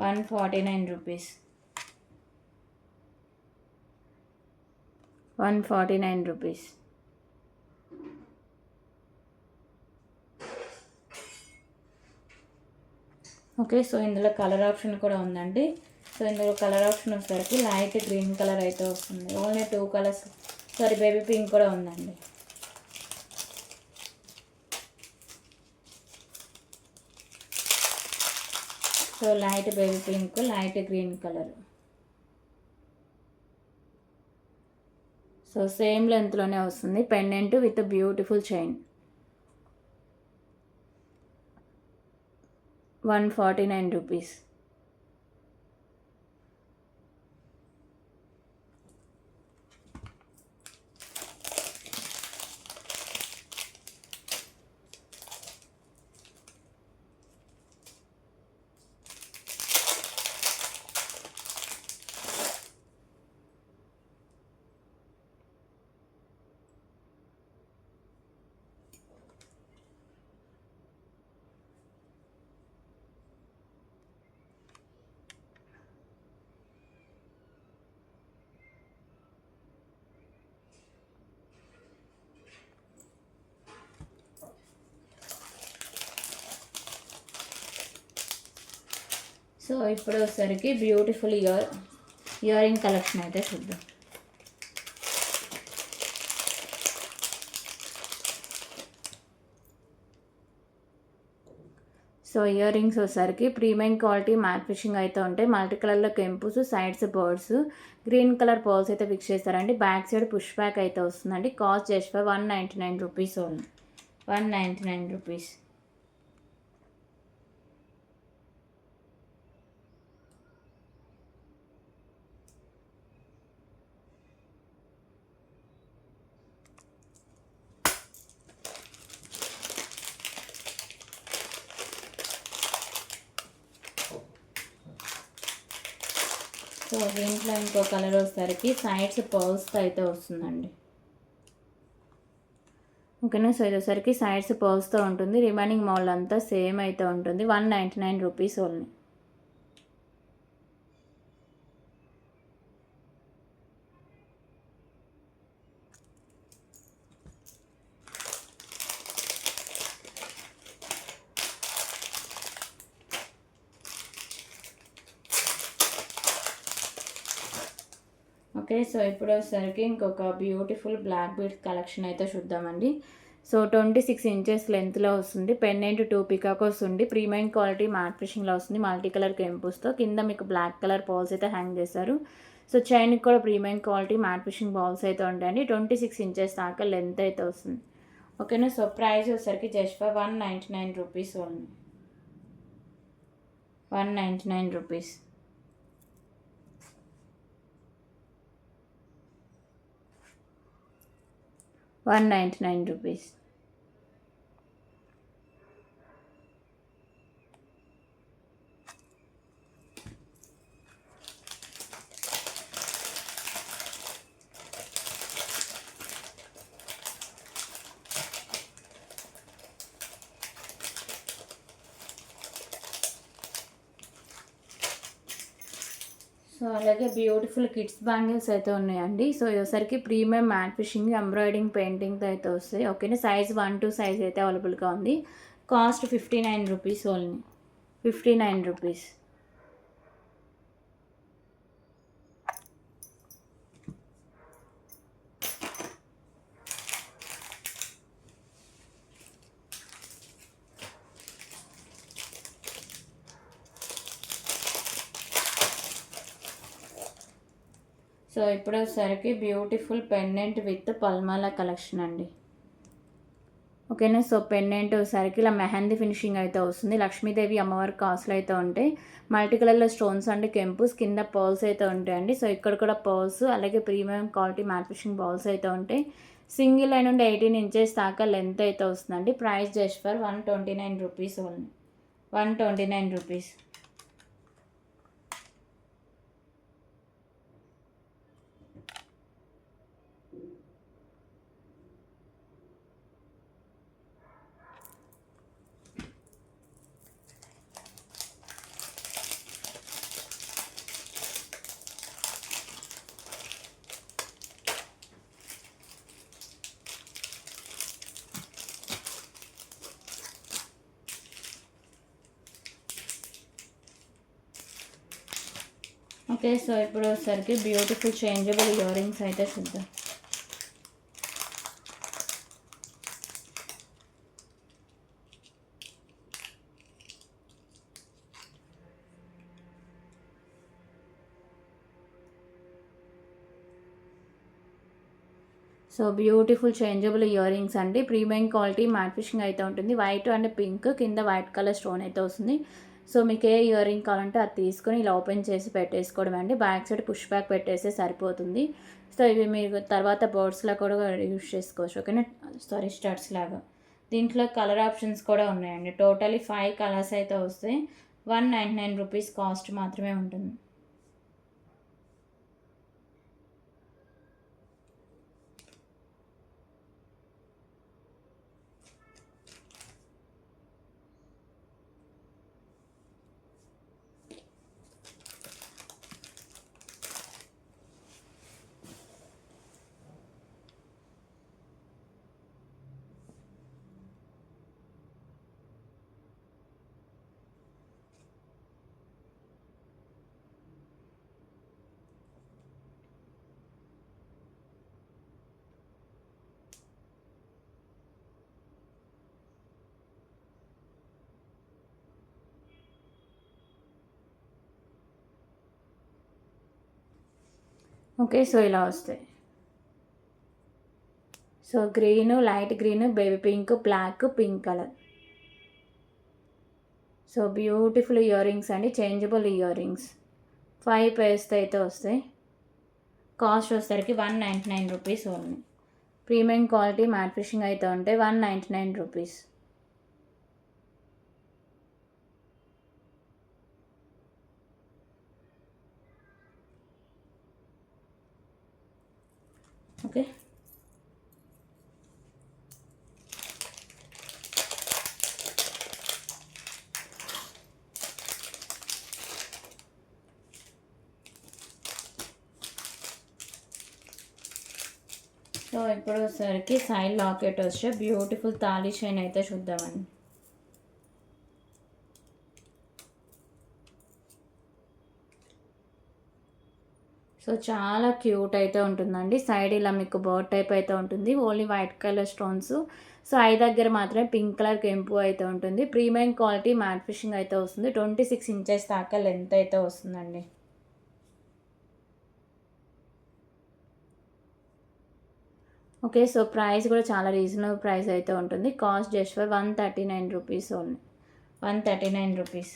A: 149 rupees. 149 rupees. Okay, so ఇందులో కలర్ ఆప్షన్ కూడా ఉందండి. సో ఇందులో కలర్ ఆప్షన్ వచ్చేసరికి లైట్ గ్రీన్ కలర్ అయితే వస్తుంది. Only 2 colours. బేబీ పింక్ కూడా ఉందండి. So light baby pink, light green colour. So same లెంత్లోనే వస్తుంది. Pendant with beautiful chain. 149 rupees. So ఇప్పుడు వచ్చేసరికి బ్యూటిఫుల్ ఇయర్ రింగ్ కలెక్షన్ అయితే చూద్దాం. సో ఇయర్ రింగ్స్ వచ్చేసరికి ప్రీమియం క్వాలిటీ మ్యాట్ ఫిషింగ్ అయితే ఉంటాయి. మల్టీ కలర్లో కెంపుస్, sides birds, green colour pearls అయితే ఫిక్స్ చేస్తారండి. బ్యాక్ సైడ్ పుష్ బ్యాక్ అయితే వస్తుందండి. Cost just for 199 rupees only. 199 rupees. So దీంట్లో ఇంకో కలర్ వచ్చేసరికి సైడ్స్ పర్ల్స్తో అయితే వస్తుందండి. ఓకేనా. సో ఇది వచ్చేసరికి సైడ్స్ పర్ల్స్తో ఉంటుంది. రిమైనింగ్ మోడల్ అంతా సేమ్ అయితే ఉంటుంది. 199 రూపీస్ ఓన్లీ. ఓకే. సో ఇప్పుడు వచ్చేసరికి ఇంకొక బ్యూటిఫుల్ బ్లాక్ బీడ్స్ కలెక్షన్ అయితే చూద్దామండి. సో 26 ఇంచెస్ లెంత్‌లో వస్తుంది. పెండెంట్ 2 పికాక్ వస్తుంది. ప్రీమియం క్వాలిటీ మ్యాట్ ఫినిషింగ్‌లో వస్తుంది. మల్టీ కలర్ కెంపుస్‌తో కింద మీకు బ్లాక్ కలర్ పర్ల్స్ అయితే హ్యాంగ్ చేశారు. సో చైన్‌కి కూడా premium quality matte finishing balls అయితే ఉంటాయండి. 26 ఇంచెస్ దాకా లెంత్ అయితే వస్తుంది. ఓకేనా. సో ప్రైస్ వచ్చేసరికి just for 199 rupees only. 199 rupees. 199 rupees. So అలాగే బ్యూటిఫుల్ కిడ్స్ బ్యాంగిల్స్ అయితే ఉన్నాయండి. సో ఇవసరికి ప్రీమియం మ్యాట్ ఫినిషింగ్ ఎంబ్రాయిడింగ్ పెయింటింగ్తో అయితే వస్తాయి. ఓకేనా. సైజ్ 1 సైజ్ అయితే అవైలబుల్గా ఉంది. Cost 59 rupees only. 59 rupees. So ఇప్పుడు వచ్చేసరికి బ్యూటిఫుల్ పెండెంట్ విత్ పల్మాల కలెక్షన్ అండి. ఓకేనా. సో పెండెంట్ వచ్చేసరికి ఇలా మెహందీ ఫినిషింగ్ అయితే వస్తుంది. లక్ష్మీదేవి అమ్మవారి కాసులు అయితే ఉంటాయి. మల్టీ కలర్లో స్టోన్స్ అండి కెంపుస్ కింద పర్ల్స్ అయితే ఉంటాయండి. సో ఇక్కడ కూడా పర్ల్స్ అలాగే premium quality matte finishing balls అయితే ఉంటాయి. సింగిల్ లైన్ నుండి 18 ఇంచెస్ దాకా లెంత్ అయితే వస్తుందండి. Price just for 129 rupees only. 129 rupees. Okay. So ఇప్పుడు వచ్చేసరికి బ్యూటిఫుల్ చేంజబుల్ ఇయర్ రింగ్స్ అయితే చూద్దాం. So beautiful changeable ear rings అండి. ప్రీమియం క్వాలిటీ మ్యాట్ ఫినిషింగ్ అయితే ఉంటుంది. వైట్ అండ్ పింక్ కింద వైట్ కలర్ స్టోన్ అయితే వస్తుంది. సో మీకు ఏ ఇయర్ రింగ్ కావాలంటే అది తీసుకొని ఇలా ఓపెన్ చేసి పెట్టేసుకోవడం అండి. బ్యాక్ సైడ్ పుష్ బ్యాక్ పెట్టేస్తే సరిపోతుంది. సో ఇవి మీరు తర్వాత బర్డ్స్లా కూడా యూస్ చేసుకోవచ్చు. ఓకేనా. సారీ స్టడ్స్ లాగా. దీంట్లో కలర్ ఆప్షన్స్ కూడా ఉన్నాయండి. టోటలీ 5 కలర్స్ అయితే వస్తాయి. 199 రూపీస్ కాస్ట్ మాత్రమే ఉంటుంది. ఓకే. సో ఇలా వస్తాయి. So green, light green, baby pink, black, pink colour. So beautiful ear rings అండి. చేంజబుల్ ఇయర్ రింగ్స్ 5 పేర్స్తో అయితే వస్తాయి. కాస్ట్ వచ్చేసరికి 199 rupees only. Premium quality matte finishing అయితే ఉంటాయి. 199 రూపీస్. ఓకే. సో ఇప్పుడు వచ్చేసరికి సైడ్ లాకెట్ వచ్చే బ్యూటిఫుల్ తాళీ చైన్ అయితే చూద్దామండి. సో చాలా క్యూట్ అయితే ఉంటుందండి. సైడ్ ఇలా మీకు బర్డ్ టైప్ అయితే ఉంటుంది. Only white colour stones. So I దగ్గర మాత్రమే పింక్ కలర్ కెంపు అయితే ఉంటుంది. ప్రీమియం క్వాలిటీ మ్యాట్ ఫిషింగ్ అయితే వస్తుంది. 26 ఇంచెస్ దాకా లెంత్ అయితే వస్తుందండి. ఓకే. సో ప్రైస్ కూడా చాలా రీజనబుల్ ప్రైస్ అయితే ఉంటుంది. Cost just for 139 rupees only. 139 rupees.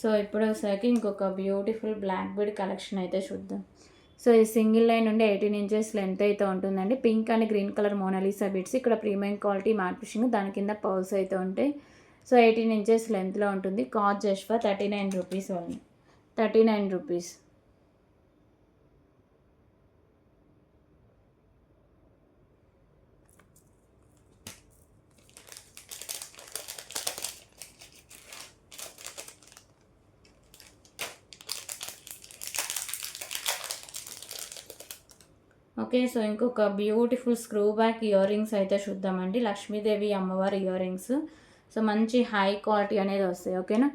A: So ఇప్పుడు వచ్చేసరికి ఇంకొక బ్యూటిఫుల్ బ్లాక్ బీడ్ కలెక్షన్ అయితే చూద్దాం. సో ఈ సింగిల్ లైన్ నుండి 18 ఇంచెస్ లెంత్ అయితే ఉంటుందండి. Pink and green colour Monalisa beads. ఇక్కడ ప్రీమియం క్వాలిటీ మ్యాట్ ఫిషింగ్, దాని కింద పర్ల్స్ అయితే ఉంటాయి. సో 18 ఇంచెస్ లెంత్లో ఉంటుంది. Cost just for 39 rupees only. 39 rupees. Okay. So ఇంకొక beautiful screw back ear rings అయితే చూద్దామండి. లక్ష్మీదేవి అమ్మవారి ఇయర్ రింగ్స్. సో మంచి హై క్వాలిటీ అనేది వస్తాయి. ఓకేనా.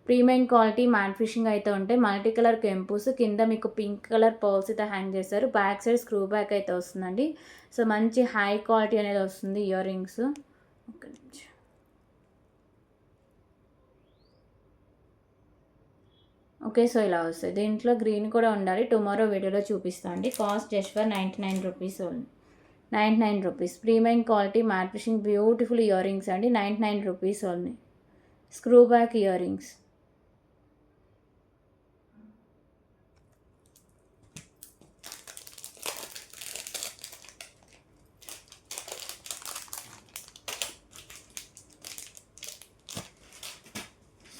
A: ప్రీమియం క్వాలిటీ మ్యాట్ ఫిషింగ్ అయితే ఉంటాయి. మల్టీ కలర్ కెంపుస్, కింద మీకు పింక్ కలర్ పర్ల్స్ అయితే హ్యాంగ్ చేస్తారు. బ్యాక్ సైడ్ స్క్రూ బ్యాక్ అయితే వస్తుందండి. సో మంచి హై క్వాలిటీ అనేది వస్తుంది ఇయర్ రింగ్స్. ఒక నిమిషం. ఓకే. సో ఇలా వస్తాయి. దీంట్లో గ్రీన్ కూడా ఉండాలి. టుమారో వీడియోలో చూపిస్తాను అండి. Cost just for 99 rupees only. 99 rupees. Premium quality matte fishing beautiful ear rings అండి. 99 rupees only. Screw back ear rings.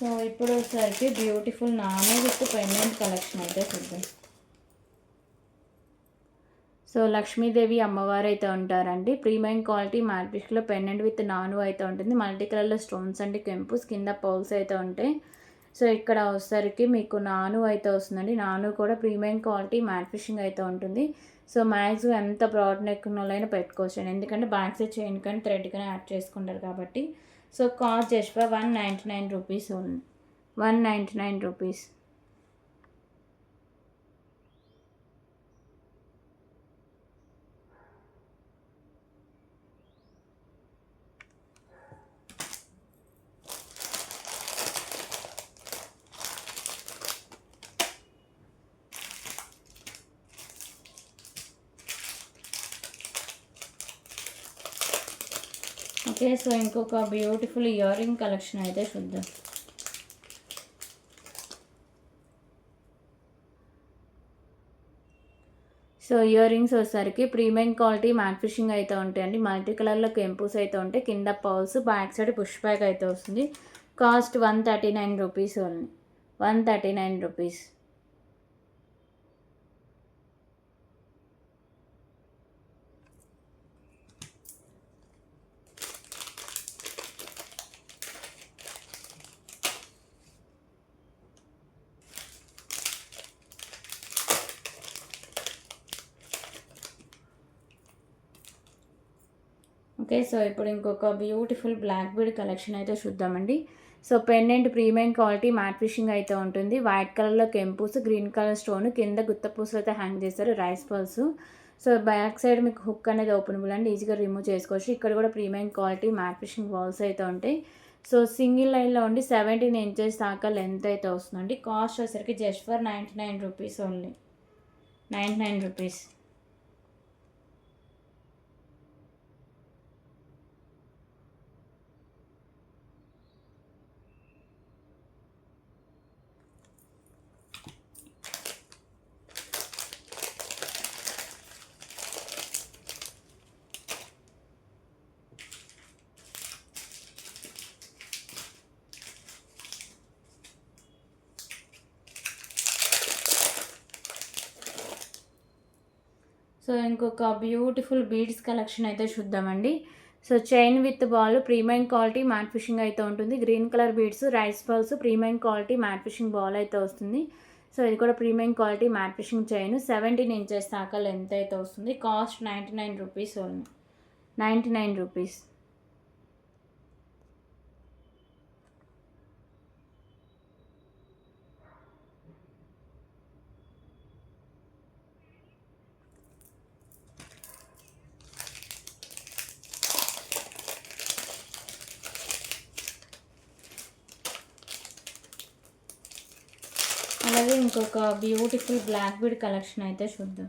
A: So ఇప్పుడు వచ్చేసరికి బ్యూటిఫుల్ నాను విత్ పెండెంట్ కలెక్షన్ అయితే చూద్దాం. సో లక్ష్మీదేవి అమ్మవారు అయితే ఉంటారండి. ప్రీమియం క్వాలిటీ మ్యాట్ ఫిష్లో పెండెంట్ విత్ నాను అయితే ఉంటుంది. మల్టీ కలర్లో స్టోన్స్ అండి, కెంపుస్, కింద పౌల్స్ అయితే ఉంటాయి. సో ఇక్కడ వచ్చేసరికి మీకు నాను అయితే వస్తుందండి. నాను కూడా ప్రీమియం క్వాలిటీ మ్యాట్ ఫిషింగ్ అయితే ఉంటుంది. సో మ్యాక్సిమం ఎంత బ్రాడ్ నెక్ ఉన్న వాళ్ళైనా పెట్టుకోవచ్చు, ఎందుకంటే బ్యాక్ సైడ్ చైన్ కానీ థ్రెడ్ కానీ యాడ్ చేసుకుంటారు కాబట్టి. So cost just for 199 rupees only. 199 rupees. Okay. So ఇంకొక బ్యూటిఫుల్ ఇయర్ రింగ్ కలెక్షన్ అయితే చూద్దాం. సో ఇయర్ రింగ్స్ వచ్చేసరికి ప్రీమియం క్వాలిటీ మ్యాట్ ఫిషింగ్ అయితే ఉంటాయండి. మల్టీ కలర్లో కెంపుస్ అయితే ఉంటాయి. కింద pearls, back side push back అయితే వస్తుంది. Cost 139 rupees only. 139 rupees. Okay. So ఇప్పుడు ఇంకొక బ్యూటిఫుల్ బ్లాక్ బీడ్ కలెక్షన్ అయితే చూద్దామండి. So pendant premium quality matte finishing అయితే ఉంటుంది. వైట్ కలర్లో కెంపూస్, గ్రీన్ కలర్ స్టోన్, కింద గుత్తపూసలు అయితే హ్యాంగ్ చేస్తారు, rice pearls. So back side మీకు హుక్ అనేది ఓపెనబుల్ అండి, ఈజీగా రిమూవ్ చేసుకోవచ్చు. ఇక్కడ కూడా premium quality matte fishing balls అయితే ఉంటాయి. సో సింగిల్ లైన్లో ఉండి 17 ఇంచెస్ దాకా లెంత్ అయితే వస్తుందండి. కాస్ట్ వచ్చేసరికి just for 99 rupees only. 99 rupees. So ఇంకొక బ్యూటిఫుల్ బీడ్స్ కలెక్షన్ అయితే చూద్దామండి. So chain with ball premium quality matte finishing అయితే ఉంటుంది. Green colour beads, rice balls, premium quality matte fishing ball అయితే వస్తుంది. సో ఇది కూడా premium quality matte fishing chain 17 inches దాకా లెంత్ అయితే వస్తుంది. Cost 99 rupees only, 99 rupees. అలాగే ఇంకొక బ్యూటిఫుల్ బ్లాక్ బీడ్ కలెక్షన్ అయితే చూద్దాం.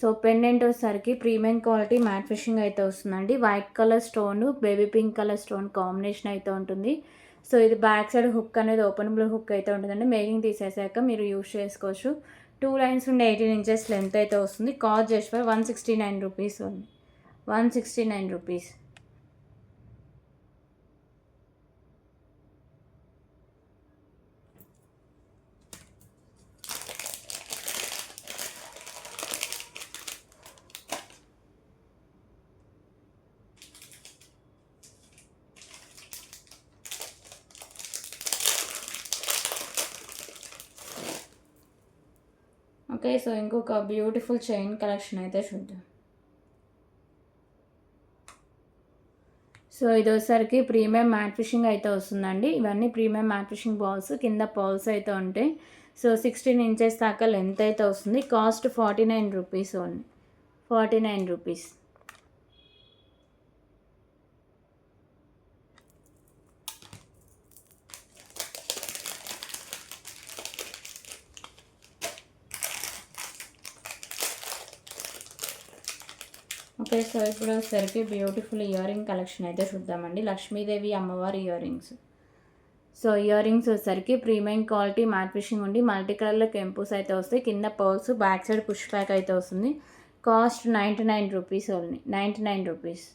A: సో పెండెంట్ వచ్చేసరికి ప్రీమియం క్వాలిటీ మ్యాట్ ఫిషింగ్ అయితే వస్తుందండి. White colour stone, baby pink colour stone combination అయితే ఉంటుంది. సో ఇది బ్యాక్ సైడ్ హుక్ అనేది ఓపెన్ బ్లూ హుక్ అయితే ఉంటుందండి. మేకింగ్ తీసేసాక మీరు యూజ్ చేసుకోవచ్చు. 2 లైన్స్ ఉండే 18 ఇంచెస్ లెంత్ అయితే వస్తుంది. Cost just for 169 rupees only, 169 rupees. Okay, so ఇంకొక బ్యూటిఫుల్ చైన్ కలెక్షన్ అయితే చూద్దాం. సో ఇది వచ్చేసరికి ప్రీమియం మ్యాట్ ఫిషింగ్ అయితే వస్తుందండి. ఇవన్నీ ప్రీమియం మ్యాట్ ఫిషింగ్ బాల్స్, కింద పర్ల్స్ అయితే ఉంటాయి. సో 16 ఇంచెస్ దాకా లెంత్ అయితే వస్తుంది. Cost 49 rupees only, 49 rupees. Okay, so ఇప్పుడు వచ్చేసరికి బ్యూటిఫుల్ ఇయర్ రింగ్ కలెక్షన్ అయితే చూద్దామండి. లక్ష్మీదేవి అమ్మవారి ear rings. So ear rings వచ్చేసరికి ప్రీమియం క్వాలిటీ మ్యాట్ ఫిషింగ్ ఉండి మల్టీ కలర్లో కెంపుస్ అయితే వస్తాయి. కింద pearls, back side push back అయితే వస్తుంది. Cost 99 rupees only, 99 rupees.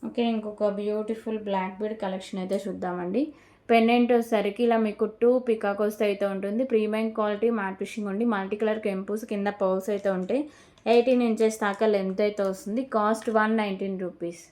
A: Okay, ఇంకొక బ్యూటిఫుల్ బ్లాక్ బీడ్ కలెక్షన్ అయితే చూద్దామండి. పెండెంట్ వచ్చేసరికి ఇలా మీకు 2 పికాకోస్ అయితే ఉంటుంది. ప్రీమియం క్వాలిటీ మ్యాట్ ఫిషింగ్ ఉండి మల్టీ కలర్ కెంపుస్, కింద పర్ల్స్ అయితే ఉంటాయి. 18 ఇంచెస్ దాకా లెంత్ అయితే వస్తుంది. Cost 119 rupees.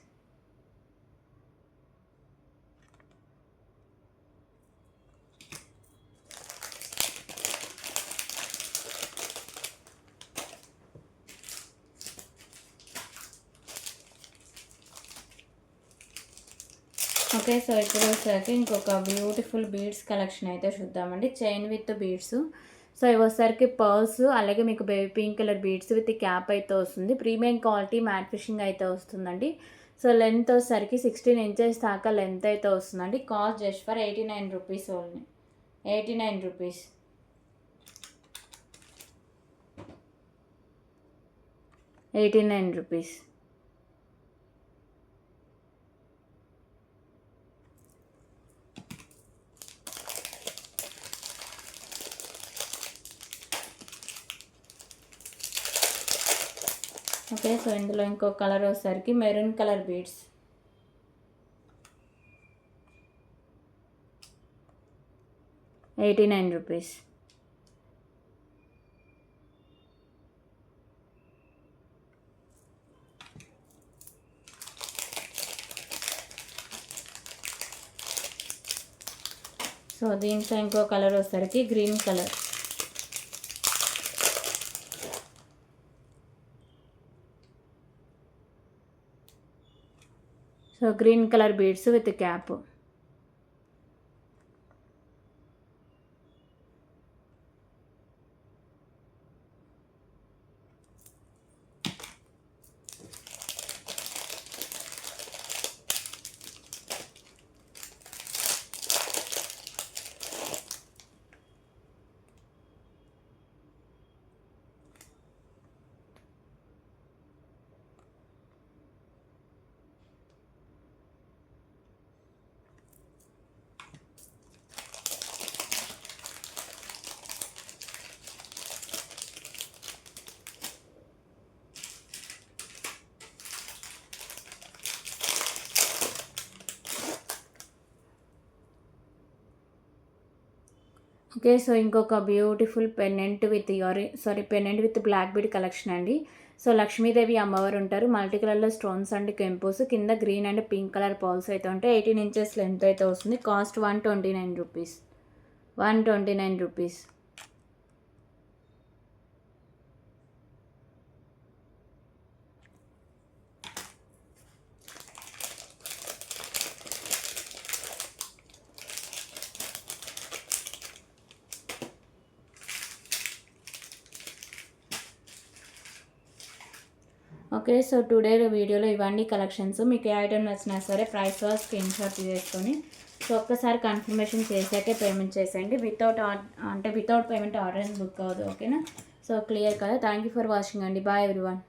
A: ఓకే, సో ఇప్పుడు వచ్చేసరికి ఇంకొక బ్యూటిఫుల్ బీడ్స్ కలెక్షన్ అయితే చూద్దామండి. Chain with beads. సో ఇవి వచ్చేసరికి పర్ల్స్, అలాగే మీకు baby pink colour beads with cap అయితే వస్తుంది. ప్రీమియం క్వాలిటీ మ్యాట్ ఫిషింగ్ అయితే వస్తుందండి. సో లెంత్ వచ్చేసరికి 16 ఇంచెస్ దాకా లెంత్ అయితే వస్తుందండి. Cost just for 89 rupees only, 89 rupees. 89 rupees. Okay, so ఇందులో ఇంకో కలర్ వచ్చేసరికి మెరూన్ కలర్ బీడ్స్. ₹89. సో దీంట్లో ఇంకో కలర్ వచ్చేసరికి green colour. So green colour beads with cap. Okay. So, ఇంకొక beautiful pendant with black bead collection అండి. So, Lakshmidevi అమ్మవారు ఉంటారు. మల్టీ కలర్‌లో స్టోన్స్ అండ్ కెంపోస్ కింద green and pink colour pearls అయితే ఉంటాయి. 18 ఇంచెస్ లెంత్ అయితే వస్తుంది. Cost 129 rupees. 129 rupees. Okay. So, today వీడియోలో ఇవన్నీ కలెక్షన్స్. మీకు ఏ ఐటెమ్ నచ్చినా సరే ప్రైస్ స్క్రీన్‌షాట్ తీసేసుకొని సో, ఒక్కసారి కన్ఫర్మేషన్ చేసాకే పేమెంట్ చేసేయండి. వితౌట్ పేమెంట్ ఆర్డర్ బుక్ అవ్వదు. ఓకేనా? సో, క్లియర్ కదా. థ్యాంక్ యూ ఫర్ వాచింగ్ అండి. Bye everyone.